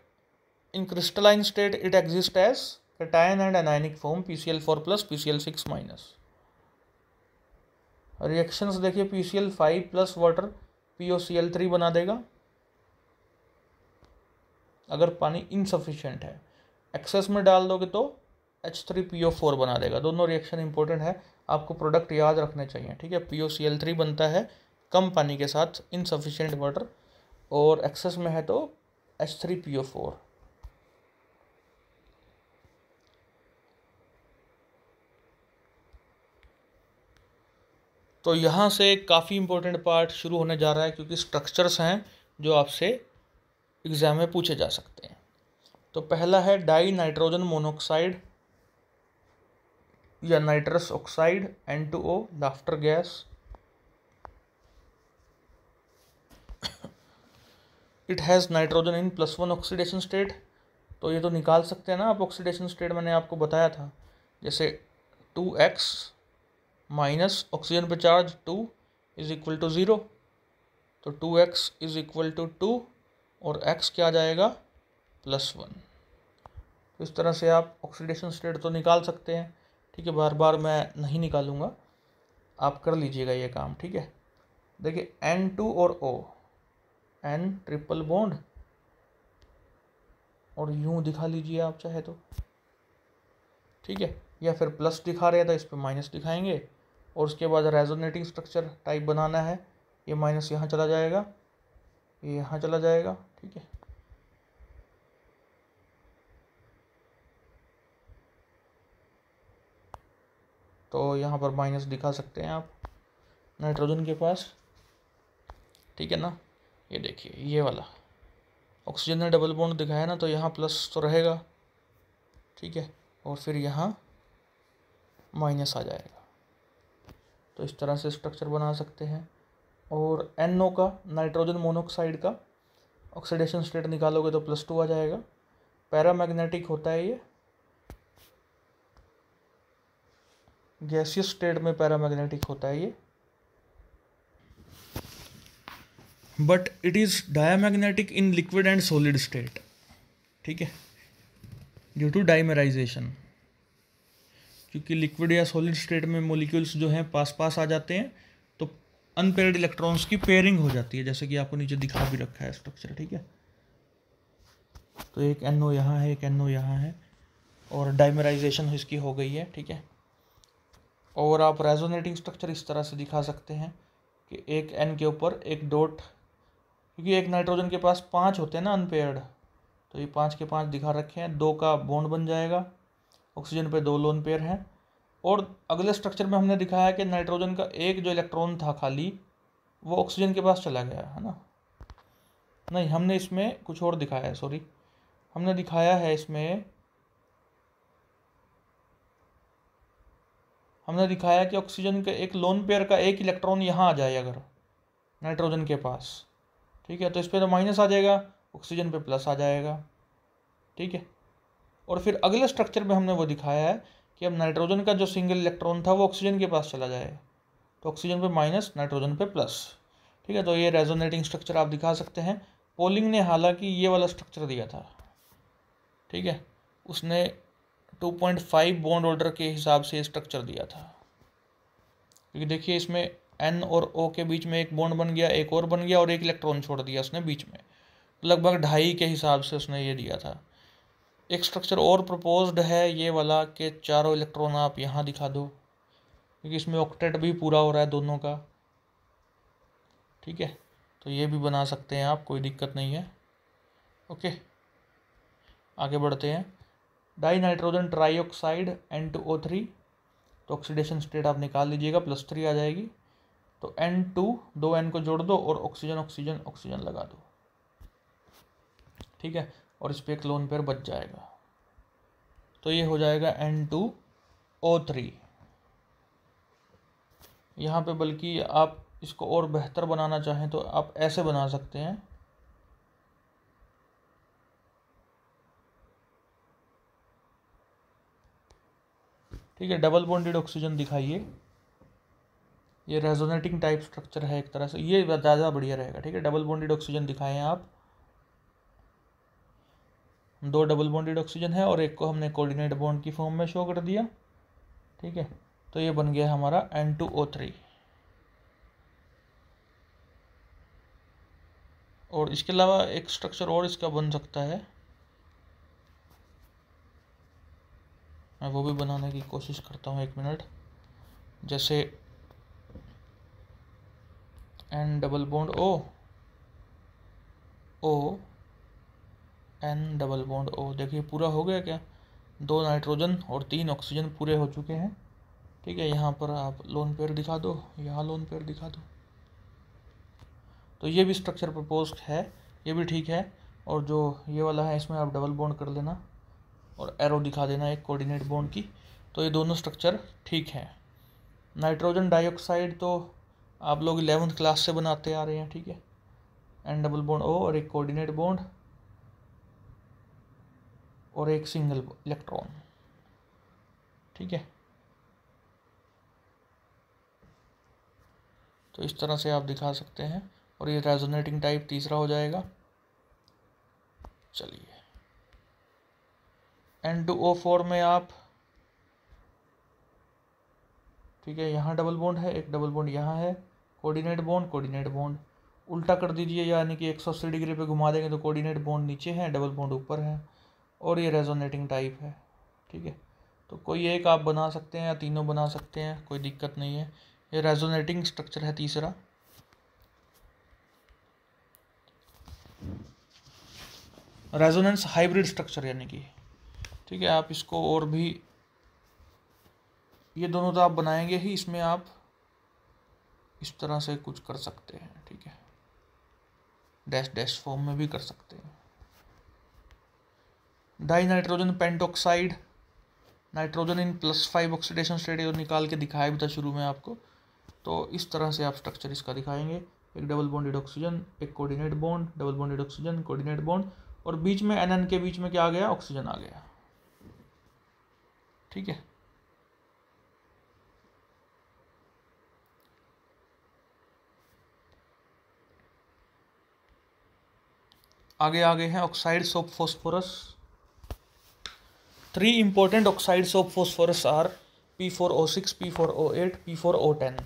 in crystalline state it exists as cation and anionic form PCl4 plus PCl6 minus। Reactions देखिए PCl5 plus water POCl3 बना देगा अगर पानी इनसफिशिएंट है। एक्सेस में डाल दोगे तो H3PO4 बना देगा। दोनों रिएक्शन इंपॉर्टेंट है, आपको प्रोडक्ट याद रखने चाहिए। ठीक है, POCl3 बनता है कम पानी के साथ, इनसफिशिएंट वाटर, और एक्सेस में है तो H3PO4। तो यहाँ से काफ़ी इंपॉर्टेंट पार्ट शुरू होने जा रहा है, क्योंकि स्ट्रक्चर्स हैं जो आपसे एग्ज़ाम में पूछे जा सकते हैं। तो पहला है डाई नाइट्रोजन मोनोऑक्साइड या nitrous oxide N2O, laughter gas. It has nitrogen in +1 oxidation state. तो ये तो निकाल सकते हैं ना आप, ऑक्सीडेशन स्टेट मैंने आपको बताया था, जैसे 2x माइनस ऑक्सीजन पे चार्ज 2 इज इक्वल टू 0, तो 2x इज इक्वल टू 2 और x क्या आ जाएगा +1। तो इस तरह से आप ऑक्सीडेशन स्टेट तो निकाल सकते हैं। ठीक है, बार बार मैं नहीं निकालूंगा, आप कर लीजिएगा ये काम। ठीक है, देखिए N2 और O, N ट्रिपल बॉन्ड, और यूं दिखा लीजिए आप चाहे तो। ठीक है, या फिर प्लस दिखा रहे हैं तो इस पर माइनस दिखाएंगे, और उसके बाद रेजोनेटिंग स्ट्रक्चर टाइप बनाना है। ये माइनस यहाँ चला जाएगा, ये यहाँ चला जाएगा। ठीक है, तो यहाँ पर माइनस दिखा सकते हैं आप नाइट्रोजन के पास। ठीक है ना, ये देखिए ये वाला ऑक्सीजन ने डबल बॉन्ड दिखाया ना, तो यहाँ प्लस तो रहेगा। ठीक है, और फिर यहाँ माइनस आ जाएगा। तो इस तरह से स्ट्रक्चर बना सकते हैं। और NO का, नाइट्रोजन मोनोऑक्साइड का ऑक्सीडेशन स्टेट निकालोगे तो +2 आ जाएगा। पैरामैग्नेटिक होता है ये, गैसियस स्टेट में पैरामैग्नेटिक होता है ये, but it is diamagnetic in liquid and solid state. ठीक है, ड्यू टू डाइमराइजेशन, क्योंकि लिक्विड या सॉलिड स्टेट में मॉलिक्यूल्स जो हैं पास पास आ जाते हैं, तो अनपेयर्ड इलेक्ट्रॉन्स की पेयरिंग हो जाती है, जैसे कि आपको नीचे दिखा भी रखा है स्ट्रक्चर। ठीक है, तो एक NO यहाँ है, एक NO यहाँ है, और डाइमराइजेशन इसकी हो गई है। ठीक है, और आप रेजोनेटिंग स्ट्रक्चर इस तरह से दिखा सकते हैं कि एक N के ऊपर एक डॉट, क्योंकि एक नाइट्रोजन के पास 5 होते हैं ना अनपेयर्ड, तो ये 5 के 5 दिखा रखे हैं। 2 का बॉन्ड बन जाएगा, ऑक्सीजन पे 2 लोन पेयर हैं। और अगले स्ट्रक्चर में हमने दिखाया कि नाइट्रोजन का एक जो इलेक्ट्रॉन था खाली, वो ऑक्सीजन के पास चला गया है ना। नहीं, हमने इसमें कुछ और दिखाया है, सॉरी, हमने दिखाया है इसमें, हमने दिखाया कि ऑक्सीजन के एक लोन पेयर का एक इलेक्ट्रॉन यहाँ आ जाए अगर नाइट्रोजन के पास। ठीक है, तो इस पर तो माइनस आ जाएगा, ऑक्सीजन पे प्लस आ जाएगा। ठीक है, और फिर अगले स्ट्रक्चर में हमने वो दिखाया है कि अब नाइट्रोजन का जो सिंगल इलेक्ट्रॉन था वो ऑक्सीजन के पास चला जाए, तो ऑक्सीजन पे माइनस, नाइट्रोजन पे प्लस। ठीक है, तो ये रेजोनेटिंग स्ट्रक्चर आप दिखा सकते हैं। पोलिंग ने हालांकि ये वाला स्ट्रक्चर दिया था। ठीक है, उसने 2.5 बॉन्ड ऑर्डर के हिसाब से स्ट्रक्चर दिया था, क्योंकि देखिए इसमें N और O के बीच में एक बॉन्ड बन गया, एक और बन गया, और एक इलेक्ट्रॉन छोड़ दिया उसने बीच में, लगभग 2.5 के हिसाब से उसने ये दिया था। एक स्ट्रक्चर और प्रपोज्ड है ये वाला कि चारों इलेक्ट्रॉन आप यहाँ दिखा दो, क्योंकि इसमें ऑक्टेट भी पूरा हो रहा है दोनों का। ठीक है, तो ये भी बना सकते हैं आप, कोई दिक्कत नहीं है। ओके, आगे बढ़ते हैं। डाई नाइट्रोजन ट्राईऑक्साइड N2O3, तो ऑक्सीडेशन स्टेट आप निकाल लीजिएगा, +3 आ जाएगी। तो N2, 2 N को जोड़ दो और ऑक्सीजन ऑक्सीजन ऑक्सीजन लगा दो, ठीक है, और इस पर एक लोन पेयर बच जाएगा। तो ये हो जाएगा N2O3। यहाँ पे बल्कि आप इसको और बेहतर बनाना चाहें तो आप ऐसे बना सकते हैं, ठीक है। डबल बॉन्डेड ऑक्सीजन दिखाइए, ये रेजोनेटिंग टाइप स्ट्रक्चर है एक तरह से, ये ज़्यादा बढ़िया रहेगा, ठीक है। डबल बॉन्डेड ऑक्सीजन दिखाएं आप, 2 डबल बॉन्डेड ऑक्सीजन है और एक को हमने कोऑर्डिनेट बॉन्ड की फॉर्म में शो कर दिया, ठीक है। तो ये बन गया हमारा N2O3। और इसके अलावा एक स्ट्रक्चर और इसका बन सकता है, मैं वो भी बनाने की कोशिश करता हूँ, 1 मिनट। जैसे N double bond O, O N double bond O, देखिए पूरा हो गया क्या, 2 नाइट्रोजन और 3 ऑक्सीजन पूरे हो चुके हैं, ठीक है। यहाँ पर आप लोन पेयर दिखा दो, यहाँ लोन पेयर दिखा दो, तो ये भी स्ट्रक्चर प्रपोज्ड है, ये भी ठीक है। और जो ये वाला है इसमें आप डबल बॉन्ड कर लेना और एरो दिखा देना एक कोऑर्डिनेट बॉन्ड की, तो ये दोनों स्ट्रक्चर ठीक है। नाइट्रोजन डाइऑक्साइड तो आप लोग 11th क्लास से बनाते आ रहे हैं, ठीक है। N डबल बॉन्ड O और एक कोऑर्डिनेट बॉन्ड और एक सिंगल इलेक्ट्रॉन, ठीक है। तो इस तरह से आप दिखा सकते हैं, और ये रेजोनेटिंग टाइप तीसरा हो जाएगा। चलिए N2O4 में आप, ठीक है, यहाँ डबल बॉन्ड है, एक डबल बॉन्ड यहाँ है, कोऑर्डिनेट बॉन्ड उल्टा कर दीजिए, यानी कि 180 डिग्री पे घुमा देंगे तो कोऑर्डिनेट बॉन्ड नीचे है, डबल बॉन्ड ऊपर है, और ये रेजोनेटिंग टाइप है, ठीक है। तो कोई एक आप बना सकते हैं या तीनों बना सकते हैं, कोई दिक्कत नहीं है। ये रेजोनेटिंग स्ट्रक्चर है तीसरा। रेजोनेंस हाइब्रिड स्ट्रक्चर यानी कि, ठीक है, आप इसको और भी, ये दोनों तो आप बनाएंगे ही, इसमें आप इस तरह से कुछ कर सकते हैं, ठीक है, डैश डैश फॉर्म में भी कर सकते हैं। Die nitrogen pentoxide, nitrogen in +5 oxidation state, जो निकाल के दिखाया भी था शुरू में आपको। तो इस तरह से आप स्ट्रक्चर इसका दिखाएंगे, एक डबल बॉन्डेड ऑक्सीजन, एक coordinate bond, double bonded oxygen, coordinate bond, और बीच में NN के बीच में क्या आ गया, ऑक्सीजन आ गया, ठीक है। आगे हैं oxides of phosphorus. 3 important oxides of phosphorus are P4O6, P4O8, P4O10।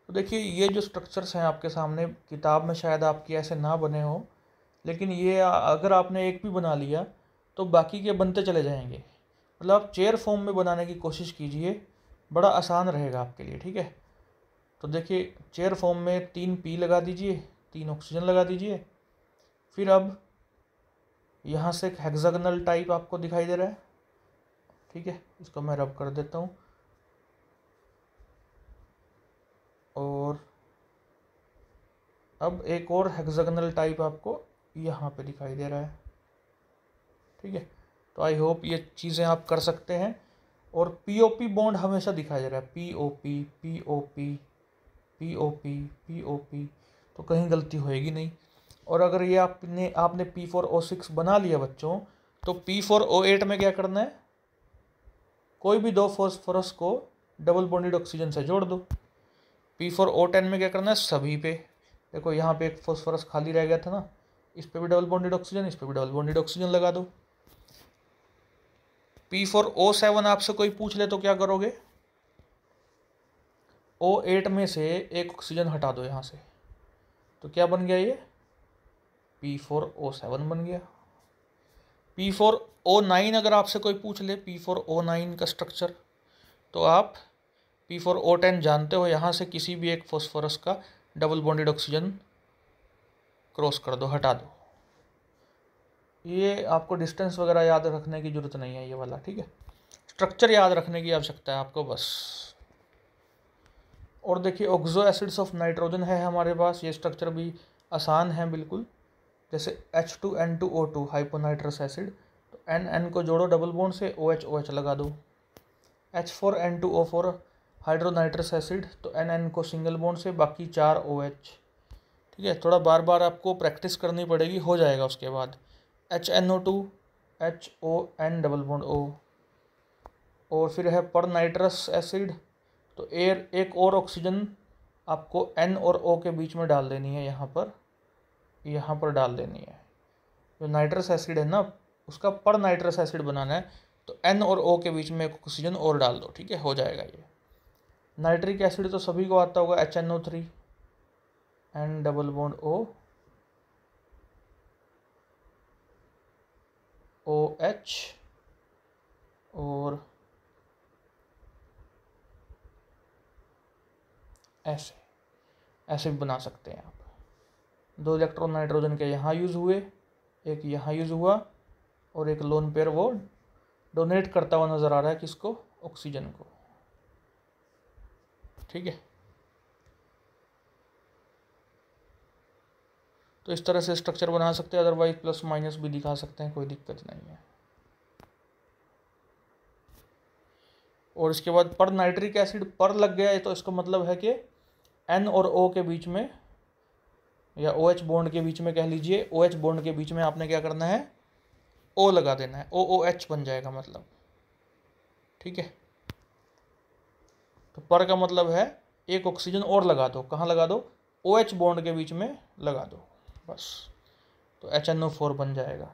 तो देखिए ये जो स्ट्रक्चर्स हैं आपके सामने, किताब में शायद आपकी ऐसे ना बने हो, लेकिन ये अगर आपने एक भी बना लिया तो बाकी के बनते चले जाएंगे। मतलब आप चेयर फॉर्म में बनाने की कोशिश कीजिए, बड़ा आसान रहेगा आपके लिए, ठीक है। तो देखिए चेयर फॉर्म में 3 P लगा दीजिए, 3 ऑक्सीजन लगा दीजिए, फिर अब यहाँ से एक हेक्सागोनल टाइप आपको दिखाई दे रहा है, ठीक है, इसको मैं रब कर देता हूँ, और अब एक और हेक्सागोनल टाइप आपको यहाँ पे दिखाई दे रहा है, ठीक है। तो आई होप ये चीज़ें आप कर सकते हैं। और POP बॉन्ड हमेशा दिखाई दे रहा है, POP POP POP POP, तो कहीं गलती होएगी नहीं। और अगर ये आपने P4O6 बना लिया बच्चों, तो P4O8 में क्या करना है, कोई भी 2 फॉस्फोरस को डबल बॉन्डेड ऑक्सीजन से जोड़ दो। P4O10 में क्या करना है, सभी पे, देखो यहाँ पे एक फॉस्फोरस खाली रह गया था ना, इस पे भी डबल बॉन्डेड ऑक्सीजन, इस पे भी डबल बॉन्डेड ऑक्सीजन लगा दो। P4O7 आपसे कोई पूछ ले तो क्या करोगे, O8 में से एक ऑक्सीजन हटा दो यहाँ से, तो क्या बन गया, ये P4O7 बन गया। P4O9 अगर आपसे कोई पूछ ले P4O9 का स्ट्रक्चर, तो आप P4O10 जानते हो, यहाँ से किसी भी एक फॉस्फोरस का डबल बॉन्डेड ऑक्सीजन क्रॉस कर दो, हटा दो। ये आपको डिस्टेंस वगैरह याद रखने की ज़रूरत नहीं है ये वाला, ठीक है। स्ट्रक्चर याद रखने की आवश्यकता है आपको बस। और देखिए ऑक्सो एसिड्स ऑफ नाइट्रोजन है हमारे पास, ये स्ट्रक्चर भी आसान है बिल्कुल। जैसे H2N2O2 हाइपोनाइट्रस एसिड, तो N को जोड़ो डबल बॉन्ड से, OH लगा दो। H4N2O4 हाइड्रोनाइट्रस एसिड, तो N को सिंगल बॉन्ड से, बाकी 4 OH, ठीक है। थोड़ा बार बार आपको प्रैक्टिस करनी पड़ेगी, हो जाएगा उसके बाद। HNO2 HON double bond O, और फिर है पर नाइट्रस एसिड, तो एक और ऑक्सीजन आपको N और O के बीच में डाल देनी है, यहाँ पर डाल देनी है। जो नाइट्रस एसिड है ना, उसका पर नाइट्रस एसिड बनाना है, तो N और O के बीच में एक ऑक्सीजन और डाल दो, ठीक है, हो जाएगा ये। नाइट्रिक एसिड तो सभी को आता होगा, HNO3 N double bond O OH, और ऐसे भी बना सकते हैं आप। 2 इलेक्ट्रॉन नाइट्रोजन के यहाँ यूज़ हुए, एक यहाँ यूज़ हुआ, और एक लोन पेयर वो डोनेट करता हुआ नज़र आ रहा है किसको, ऑक्सीजन को, ठीक है। तो इस तरह से स्ट्रक्चर बना सकते हैं, अदरवाइज प्लस माइनस भी दिखा सकते हैं, कोई दिक्कत नहीं है। और इसके बाद पर नाइट्रिक एसिड पर लग गया है, तो इसका मतलब है कि N और O के बीच में, या OH बॉन्ड के बीच में कह लीजिए, OH बॉन्ड के बीच में आपने क्या करना है, O लगा देना है, OOH बन जाएगा मतलब, ठीक है। तो पर का मतलब है एक ऑक्सीजन और लगा दो, कहाँ लगा दो, OH बॉन्ड के बीच में लगा दो, बस, तो HNO4 बन जाएगा,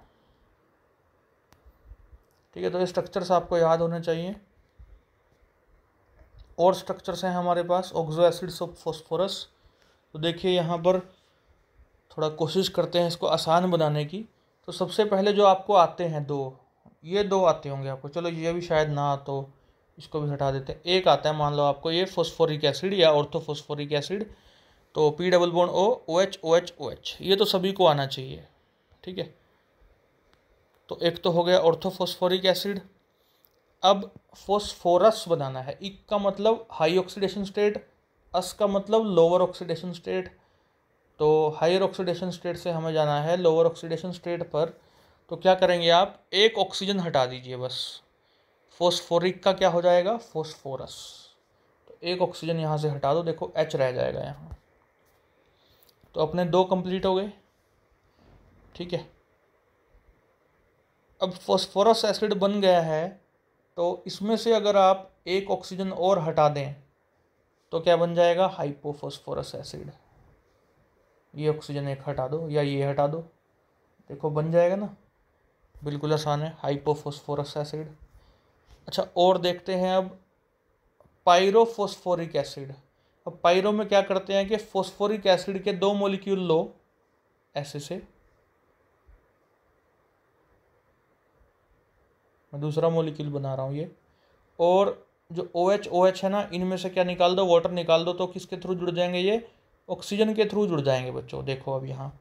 ठीक है। तो ये स्ट्रक्चर्स आपको याद होने चाहिए। और स्ट्रक्चर्स हैं हमारे पास, ऑक्सो एसिड्स ऑफ फॉस्फोरस। तो देखिए यहाँ पर थोड़ा कोशिश करते हैं इसको आसान बनाने की। तो सबसे पहले जो आपको आते हैं ये दो आते होंगे आपको, चलो ये भी शायद ना, तो इसको भी हटा देते हैं। एक आता है, मान लो आपको ये फॉस्फोरिक एसिड या ऑर्थोफॉस्फोरिक एसिड, तो P double bond O OH OH OH, ये तो सभी को आना चाहिए, ठीक है। तो एक तो हो गया ऑर्थोफॉस्फोरिक एसिड। अब फॉस्फोरस बनाना है, इक का मतलब हाई ऑक्सीडेशन स्टेट, अस का मतलब लोअर ऑक्सीडेशन स्टेट। तो हायर ऑक्सीडेशन स्टेट से हमें जाना है लोअर ऑक्सीडेशन स्टेट पर, तो क्या करेंगे आप, एक ऑक्सीजन हटा दीजिए बस, फॉस्फोरिक का क्या हो जाएगा, फॉस्फोरस। तो एक ऑक्सीजन यहाँ से हटा दो, देखो H रह जाएगा यहाँ, तो अपने 2 कंप्लीट हो गए, ठीक है। अब फॉस्फोरस एसिड बन गया है, तो इसमें से अगर आप एक ऑक्सीजन और हटा दें तो क्या बन जाएगा, हाइपोफॉस्फोरस एसिड। ये ऑक्सीजन एक हटा दो या ये हटा दो, देखो बन जाएगा ना, बिल्कुल आसान है, हाइपोफॉस्फोरस एसिड। अच्छा और देखते हैं अब पायरोफॉस्फोरिक एसिड। अब पायरो में क्या करते हैं कि फॉस्फोरिक एसिड के 2 मॉलिक्यूल लो ऐसे से, मैं दूसरा मॉलिक्यूल बना रहा हूँ ये, और जो OH है ना, इनमें से क्या निकाल दो, वाटर निकाल दो, तो किसके थ्रू जुड़ जाएंगे, ये ऑक्सीजन के थ्रू जुड़ जाएंगे बच्चों। देखो अब यहाँ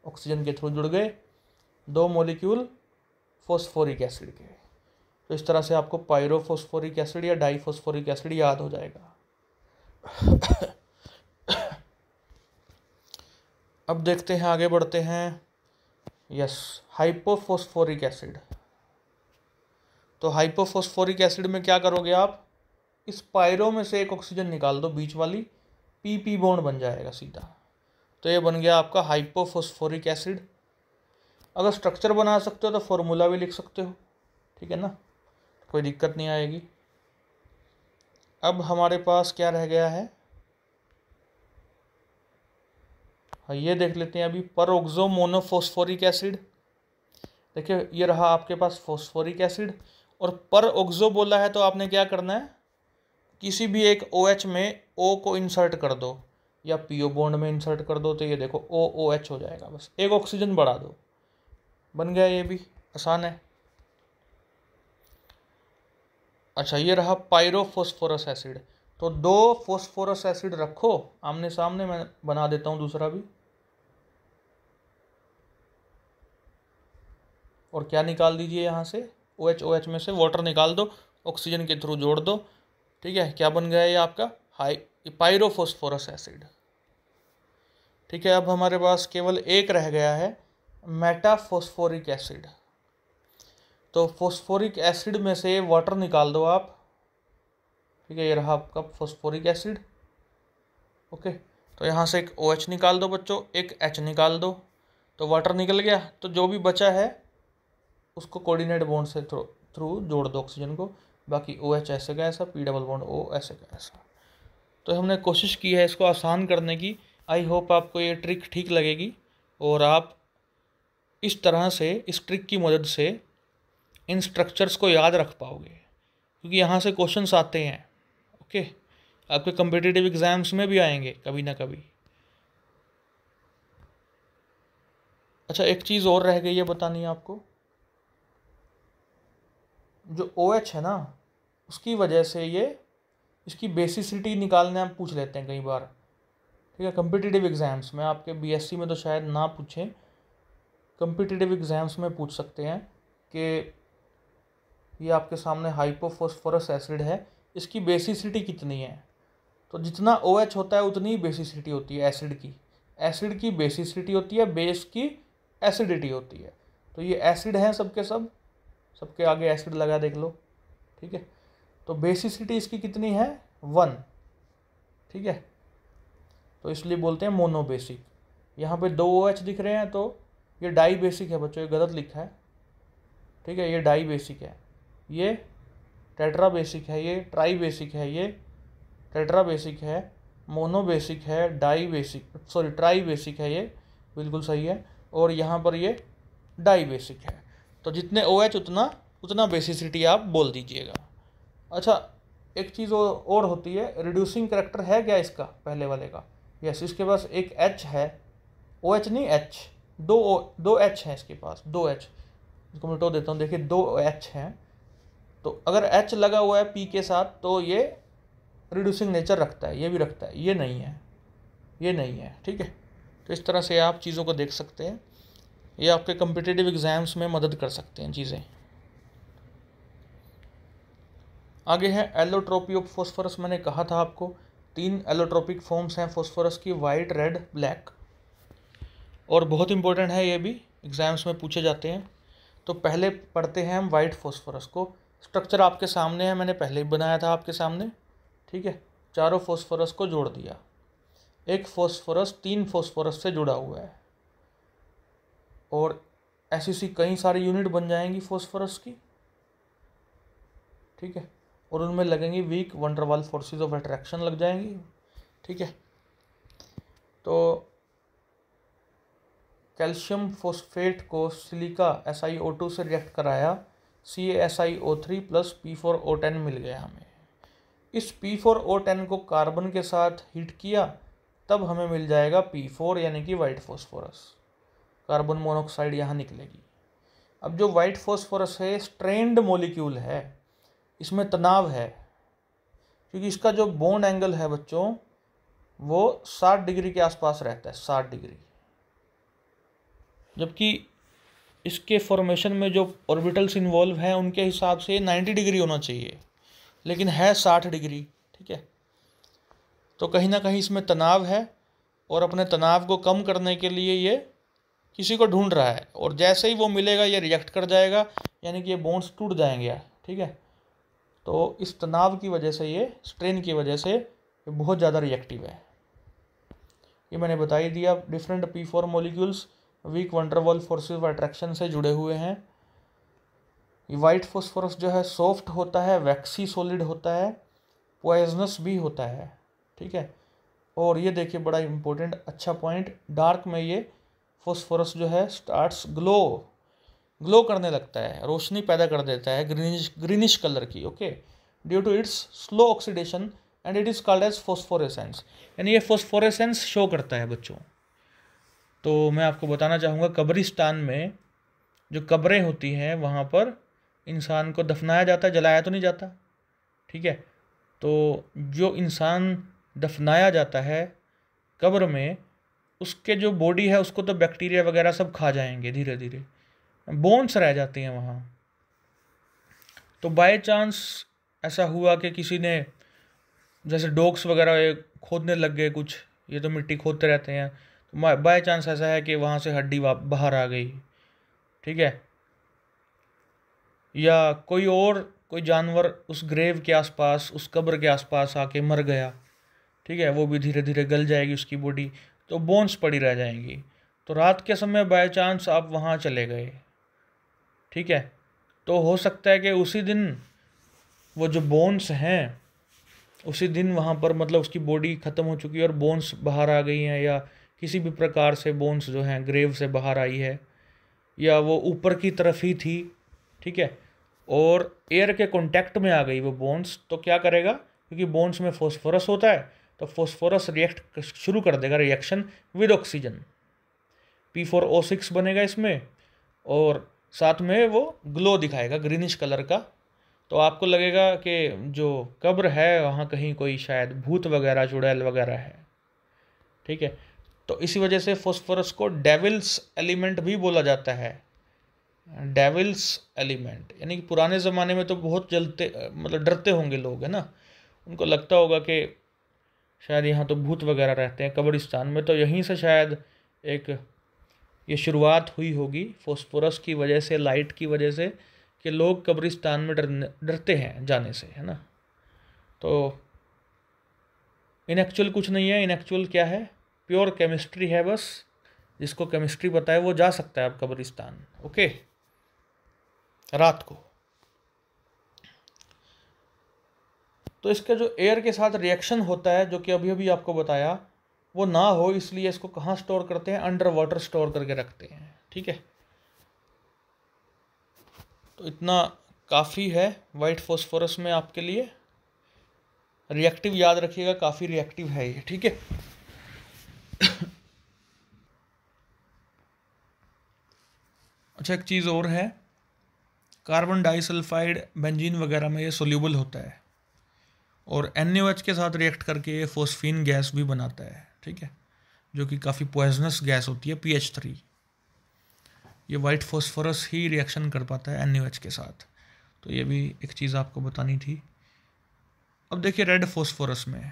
ऑक्सीजन के थ्रू जुड़ गए 2 मॉलिक्यूल फॉस्फोरिक एसिड के। तो इस तरह से आपको पायरोफॉस्फोरिक एसिड या डाइफॉस्फोरिक एसिड याद हो जाएगा। अब देखते हैं, आगे बढ़ते हैं। Yes, hypophosphoric acid. तो हाइपोफॉस्फोरिक एसिड में क्या करोगे आप, इस पायरो में से एक ऑक्सीजन निकाल दो, बीच वाली PP बॉन्ड बन जाएगा सीधा। तो ये बन गया आपका हाइपोफॉस्फोरिक एसिड। अगर स्ट्रक्चर बना सकते हो तो फॉर्मूला भी लिख सकते हो, ठीक है ना, कोई दिक्कत नहीं आएगी। अब हमारे पास क्या रह गया है, हाँ ये देख लेते हैं अभी, परऑक्सो मोनोफॉस्फोरिक एसिड। देखिए ये रहा आपके पास फॉस्फोरिक एसिड, और परऑक्सो बोला है तो आपने क्या करना है, किसी भी एक OH में O को इंसर्ट कर दो या PO बॉन्ड में इंसर्ट कर दो, तो ये देखो OOH हो जाएगा, बस एक ऑक्सीजन बढ़ा दो, बन गया, ये भी आसान है। अच्छा ये रहा पायरोफॉस्फोरस एसिड। तो 2 फॉस्फोरस एसिड रखो आमने सामने, मैं बना देता हूँ दूसरा भी। और क्या निकाल दीजिए यहाँ से, OH, OH में से वाटर निकाल दो, ऑक्सीजन के थ्रू जोड़ दो। ठीक है, क्या बन गया ये आपका पायरोफॉस्फोरस एसिड। ठीक है, अब हमारे पास केवल एक रह गया है, मेटाफॉस्फोरिक एसिड। तो फॉस्फोरिक एसिड में से वाटर निकाल दो आप। ठीक है, ये रहा आपका फॉस्फोरिक एसिड। ओके, तो यहाँ से एक OH निकाल दो बच्चों, एक H निकाल दो, तो वाटर निकल गया। तो जो भी बचा है उसको कोऑर्डिनेट बॉन्ड से थ्रू जोड़ दो ऑक्सीजन को, बाकी OH ऐसे का ऐसा, P डबल बॉन्ड O ऐसे का ऐसा। तो हमने कोशिश की है इसको आसान करने की। आई होप आपको ये ट्रिक ठीक लगेगी और आप इस तरह से, इस ट्रिक की मदद से इन स्ट्रक्चर्स को याद रख पाओगे, क्योंकि यहाँ से क्वेश्चंस आते हैं। ओके, आपके कम्पिटिटिव एग्जाम्स में भी आएंगे कभी ना कभी। अच्छा, एक चीज़ और रह गई है बतानी आपको, जो OH है ना, उसकी वजह से ये इसकी बेसिसिटी निकालने हम पूछ लेते हैं कई बार। ठीक है, कम्पिटिटिव एग्जाम्स में, आपके BSc में तो शायद ना पूछें, कम्पिटिटिव एग्जाम्स में पूछ सकते हैं कि ये आपके सामने हाइपोफॉस्फोरस एसिड है, इसकी बेसिसिटी कितनी है। तो जितना OH होता है उतनी ही बेसिसिटी होती है एसिड की। एसिड की बेसिसिटी होती है, बेस की एसिडिटी होती है। तो ये एसिड हैं सबके सब, सबके आगे एसिड लगा देख लो। ठीक है, तो बेसिसिटी इसकी कितनी है, 1। ठीक है, तो इसलिए बोलते हैं मोनोबेसिक। यहाँ पे 2 OH दिख रहे हैं तो ये डाई बेसिक है बच्चों, ये गलत लिखा है। ठीक है, ये डाई बेसिक है, ये टेट्रा बेसिक है, ये ट्राई बेसिक है, ये टेट्रा बेसिक है, मोनो बेसिक है, dibasic, sorry tribasic है, ये बिल्कुल सही है। और यहाँ पर ये डाई बेसिक है। तो जितने OH उतना बेसिसिटी आप बोल दीजिएगा। अच्छा, एक चीज़ और होती है, रिड्यूसिंग करेक्टर है क्या इसका, पहले वाले का। यस, इसके पास एक H है, OH नहीं H, दो H हैं इसके पास, 2 H। इसको मिटो देता हूँ, देखिए 2 H हैं। तो अगर H लगा हुआ है P के साथ तो ये रिड्यूसिंग नेचर रखता है, ये भी रखता है, ये नहीं है, ये नहीं है। ठीक है, तो इस तरह से आप चीज़ों को देख सकते हैं, ये आपके कम्पिटिटिव एग्जाम्स में मदद कर सकते हैं चीज़ें। आगे है एलोट्रोपी ऑफ फॉस्फोरस। मैंने कहा था आपको 3 एलोट्रोपिक फॉर्म्स हैं फॉस्फोरस की, वाइट, रेड, ब्लैक, और बहुत इंपॉर्टेंट है, ये भी एग्जाम्स में पूछे जाते हैं। तो पहले पढ़ते हैं हम वाइट फॉस्फोरस को। स्ट्रक्चर आपके सामने है, मैंने पहले ही बनाया था आपके सामने। ठीक है, चारों फॉस्फोरस को जोड़ दिया, एक फॉस्फोरस 3 फॉस्फोरस से जुड़ा हुआ है, और ऐसी कई सारी यूनिट बन जाएंगी फॉस्फोरस की। ठीक है, और उनमें लगेंगी weak van der Waals forces of attraction लग जाएंगी। ठीक है, तो कैल्शियम फॉस्फेट को सिलिका SiO2 से रिएक्ट कराया, CaSiO3 प्लस P4O10 मिल गया हमें। इस P4O10 को कार्बन के साथ हीट किया, तब हमें मिल जाएगा P4 यानी कि वाइट फॉस्फोरस। कार्बन मोनोऑक्साइड यहाँ निकलेगी। अब जो वाइट फॉस्फोरस है स्ट्रेन्ड मॉलिक्यूल है, इसमें तनाव है, क्योंकि इसका जो बॉन्ड एंगल है बच्चों वो 60 डिग्री के आसपास रहता है, 60 डिग्री, जबकि इसके फॉर्मेशन में जो ऑर्बिटल्स इन्वॉल्व हैं उनके हिसाब से 90 डिग्री होना चाहिए, लेकिन है 60 डिग्री। ठीक है, तो कहीं ना कहीं इसमें तनाव है, और अपने तनाव को कम करने के लिए ये किसी को ढूंढ रहा है, और जैसे ही वो मिलेगा ये रिजेक्ट कर जाएगा, यानी कि ये बॉन्ड्स टूट जाएंगे। ठीक है, तो इस तनाव की वजह से, ये स्ट्रेन की वजह से ये बहुत ज़्यादा रिएक्टिव है। ये मैंने बता ही दिया। Different P4 molecules weak van der Waals forces of attraction से जुड़े हुए हैं। ये वाइट फॉस्फोरस जो है सॉफ्ट होता है, वैक्सी सॉलिड होता है, पॉइजनस भी होता है। ठीक है, और ये देखिए बड़ा इंपॉर्टेंट अच्छा पॉइंट, डार्क में ये फॉस्फोरस जो है स्टार्ट्स ग्लो करने लगता है, रोशनी पैदा कर देता है ग्रीनिश कलर की। Okay, due to its slow oxidation and it is called as phosphorescence, यानी ये फॉस्फोरेसेंस शो करता है बच्चों। तो मैं आपको बताना चाहूँगा, कब्रिस्तान में जो कब्रें होती हैं वहाँ पर इंसान को दफनाया जाता है, जलाया तो नहीं जाता। ठीक है, तो जो इंसान दफनाया जाता है कब्र में, उसके जो बॉडी है उसको तो बैक्टीरिया वगैरह सब खा जाएंगे धीरे धीरे, बोन्स रह जाते हैं वहाँ। तो बाय चांस ऐसा हुआ कि किसी ने, जैसे डॉग्स वगैरह ये खोदने लग गए कुछ, ये तो मिट्टी खोदते रहते हैं, तो बाय चांस ऐसा है कि वहाँ से हड्डी बाहर आ गई, ठीक है, या कोई जानवर उस ग्रेव के आसपास, उस कब्र के आसपास आके मर गया, ठीक है, वो भी धीरे धीरे गल जाएगी उसकी बॉडी, तो बोन्स पड़ी रह जाएंगी। तो रात के समय बाय चांस आप वहाँ चले गए, ठीक है, तो हो सकता है कि उसी दिन वो जो बोन्स हैं, उसी दिन वहाँ पर मतलब उसकी बॉडी ख़त्म हो चुकी है और बोन्स बाहर आ गई हैं, या किसी भी प्रकार से बोन्स जो हैं ग्रेव से बाहर आई है, या वो ऊपर की तरफ ही थी, ठीक है, और एयर के कांटेक्ट में आ गई वो बोन्स, तो क्या करेगा, क्योंकि बोन्स में फॉस्फोरस होता है, तो फॉस्फोरस रिएक्ट शुरू कर देगा, रिएक्शन विद ऑक्सीजन, P4O6 बनेगा इसमें, और साथ में वो ग्लो दिखाएगा ग्रीनिश कलर का। तो आपको लगेगा कि जो कब्र है वहाँ कहीं कोई शायद भूत वगैरह, चुड़ैल वगैरह है, ठीक है। तो इसी वजह से फॉस्फोरस को डेविल्स एलिमेंट भी बोला जाता है। डेविल्स एलिमेंट यानी कि पुराने ज़माने में तो बहुत जलते, मतलब डरते होंगे लोग, है ना, उनको लगता होगा कि शायद यहाँ तो भूत वगैरह रहते हैं कब्रिस्तान में, तो यहीं से शायद एक ये शुरुआत हुई होगी फॉस्फोरस की वजह से, लाइट की वजह से, कि लोग कब्रिस्तान में डरते हैं जाने से, है ना। तो इन एक्चुअल कुछ नहीं है, इन एक्चुअल क्या है, प्योर केमिस्ट्री है बस। जिसको केमिस्ट्री पता है वो जा सकता है अब कब्रिस्तान, ओके, रात को। तो इसका जो एयर के साथ रिएक्शन होता है, जो कि अभी अभी आपको बताया, वो ना हो इसलिए इसको कहाँ स्टोर करते हैं, अंडर वाटर स्टोर करके रखते हैं, ठीक है। तो इतना काफ़ी है वाइट फॉस्फोरस में आपके लिए। रिएक्टिव याद रखिएगा, काफ़ी रिएक्टिव है ये, ठीक है। अच्छा, एक चीज़ और है, कार्बन डाइसल्फाइड बेंजीन वगैरह में ये सोल्यूबल होता है, और NaOH के साथ रिएक्ट करके ये फोस्फीन गैस भी बनाता है, ठीक है, जो कि काफ़ी पॉइजनस गैस होती है, PH3। ये वाइट फॉस्फोरस ही रिएक्शन कर पाता है NaOH के साथ। तो ये भी एक चीज़ आपको बतानी थी। अब देखिए रेड फॉस्फोरस में,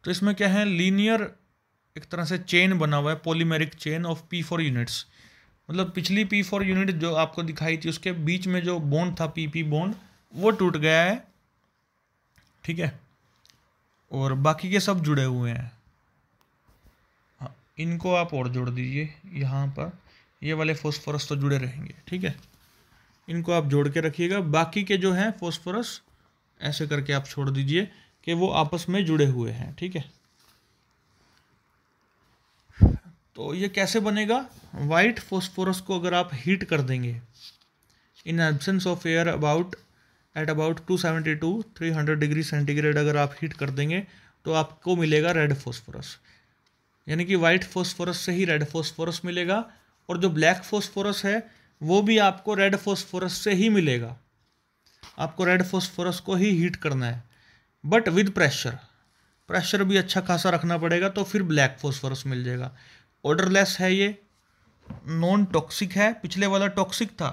तो इसमें क्या है, लीनियर एक तरह से चेन बना हुआ है, polymeric chain of P4 units. मतलब पिछली P4 यूनिट जो आपको दिखाई थी उसके बीच में जो बॉन्ड था PP बॉन्ड, वो टूट गया है, ठीक है, और बाकी के सब जुड़े हुए हैं। हाँ, इनको आप और जोड़ दीजिए यहाँ पर, ये वाले फॉस्फोरस तो जुड़े रहेंगे, ठीक है, इनको आप जोड़ के रखिएगा। बाकी के जो हैं फॉस्फोरस ऐसे करके आप छोड़ दीजिए कि वो आपस में जुड़े हुए हैं, ठीक है। तो ये कैसे बनेगा, वाइट फॉस्फोरस को अगर आप हीट कर देंगे in absence of air at about 272-300 degree centigrade, अगर आप हीट कर देंगे तो आपको मिलेगा रेड फॉस्फोरस। यानी कि वाइट फॉस्फोरस से ही रेड फॉस्फोरस मिलेगा, और जो ब्लैक फॉस्फोरस है वो भी आपको रेड फॉस्फोरस से ही मिलेगा। आपको रेड फॉस्फोरस को ही हीट करना है, बट विद प्रेशर भी अच्छा खासा रखना पड़ेगा, तो फिर ब्लैक फॉस्फोरस मिल जाएगा। ऑर्डरलेस है ये, नॉन टॉक्सिक है, पिछले वाला टॉक्सिक था,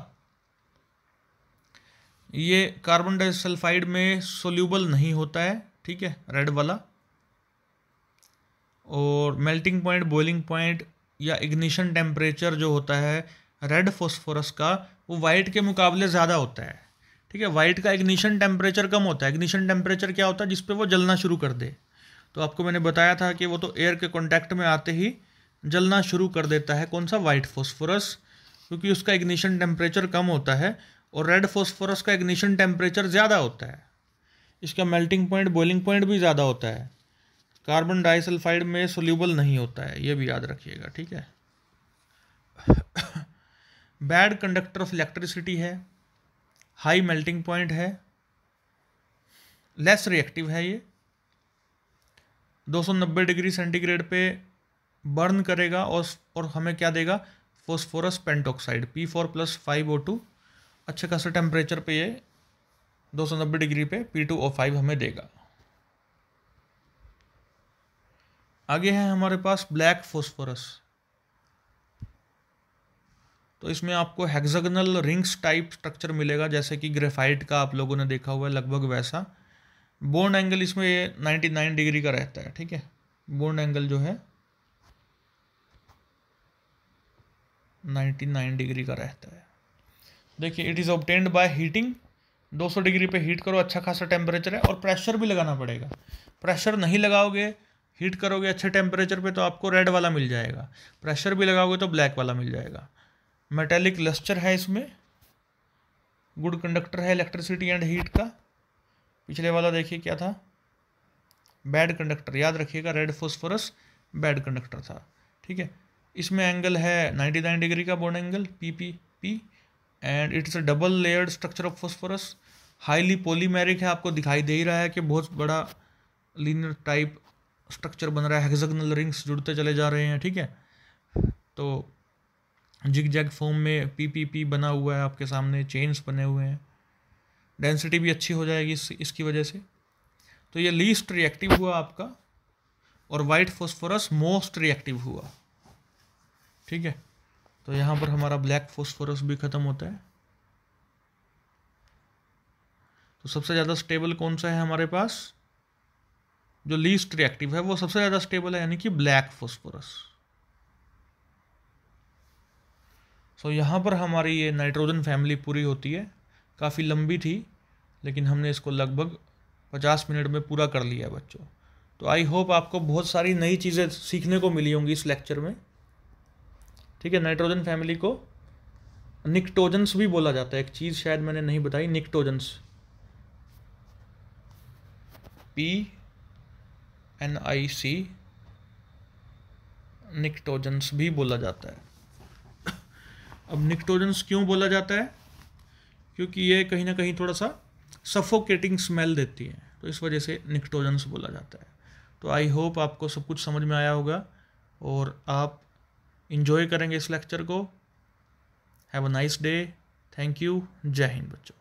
ये कार्बन डाइसल्फाइड में सोल्यूबल नहीं होता है, ठीक है, रेड वाला। और मेल्टिंग पॉइंट, बॉइलिंग पॉइंट या इग्निशन टेम्परेचर जो होता है रेड फॉस्फोरस का, वो वाइट के मुकाबले ज़्यादा होता है, ठीक है। वाइट का इग्निशन टेम्परेचर कम होता है। इग्निशन टेम्परेचर क्या होता है, जिस पे वो जलना शुरू कर दे। तो आपको मैंने बताया था कि वो तो एयर के कांटेक्ट में आते ही जलना शुरू कर देता है, कौन सा, वाइट फॉस्फोरस, क्योंकि उसका इग्निशन टेम्परेचर कम होता है। और रेड फॉस्फोरस का इग्निशन टेम्परेचर ज़्यादा होता है, इसका मेल्टिंग पॉइंट, बॉइलिंग पॉइंट भी ज़्यादा होता है। कार्बन डाइसल्फाइड में सोल्यूबल नहीं होता है, ये भी याद रखिएगा, ठीक है। बैड कंडक्टर ऑफ इलेक्ट्रिसिटी है, हाई मेल्टिंग पॉइंट है, लेस रिएक्टिव है, ये 290 डिग्री सेंटीग्रेड पे बर्न करेगा, और हमें क्या देगा, फॉस्फोरस पेंटॉक्साइड P4+5O2। अच्छे खासे टेम्परेचर पे ये 290 डिग्री पे P2O5 हमें देगा। आगे है हमारे पास ब्लैक फॉस्फोरस। तो इसमें आपको हेक्सागोनल रिंग्स टाइप स्ट्रक्चर मिलेगा, जैसे कि ग्रेफाइट का आप लोगों ने देखा हुआ है, लगभग वैसा। बोर्न एंगल इसमें 99 डिग्री का रहता है, ठीक है। बोर्न एंगल जो है 99 डिग्री का रहता है। देखिए, it is obtained by heating, 200 degree पे हीट करो, अच्छा खासा टेम्परेचर है, और प्रेशर भी लगाना पड़ेगा। प्रेशर नहीं लगाओगे, हीट करोगे अच्छे टेम्परेचर पे, तो आपको रेड वाला मिल जाएगा, प्रेशर भी लगाओगे तो ब्लैक वाला मिल जाएगा। मेटेलिक लस्टर है इसमें, गुड कंडक्टर है इलेक्ट्रिसिटी एंड हीट का। पिछले वाला देखिए क्या था, बैड कंडक्टर, याद रखिएगा, रेड फॉस्फोरस बैड कंडक्टर था, ठीक है। इसमें एंगल है 99 डिग्री का बोर्न angle, P, and it's a double layered structure of phosphorus, highly polymeric है। आपको दिखाई दे ही रहा है कि बहुत बड़ा लीनियर टाइप स्ट्रक्चर बन रहा है, हेक्सागोनल रिंग्स जुड़ते चले जा रहे हैं, ठीक है। तो जिग जैग फॉर्म में पी बना हुआ है आपके सामने, चेन्स बने हुए हैं, डेंसिटी भी अच्छी हो जाएगी इसकी वजह से। तो ये लीस्ट रिएक्टिव हुआ आपका, और वाइट फॉस्फोरस मोस्ट रिएक्टिव हुआ, ठीक है। तो यहाँ पर हमारा ब्लैक फॉस्फोरस भी ख़त्म होता है। तो सबसे ज़्यादा स्टेबल कौन सा है हमारे पास, जो लीस्ट रिएक्टिव है वो सबसे ज़्यादा स्टेबल है, यानी कि ब्लैक फॉस्फोरस। सो यहाँ पर हमारी ये नाइट्रोजन फैमिली पूरी होती है। काफ़ी लंबी थी, लेकिन हमने इसको लगभग 50 मिनट में पूरा कर लिया बच्चों। तो आई होप आपको बहुत सारी नई चीज़ें सीखने को मिली होंगी इस लेक्चर में, ठीक है। नाइट्रोजन फैमिली को निक्टोजेंस भी बोला जाता है, एक चीज़ शायद मैंने नहीं बताई, निक्टोजेंस, PNIC, निक्टोजेंस भी बोला जाता है। अब निक्टोजेंस क्यों बोला जाता है, क्योंकि ये कहीं ना कहीं थोड़ा सा सफोकेटिंग स्मेल देती है, तो इस वजह से निक्टोजेंस बोला जाता है। तो आई होप आपको सब कुछ समझ में आया होगा और आप इंजॉय करेंगे इस लेक्चर को। Have a nice day, thank you, जय हिंद बच्चों।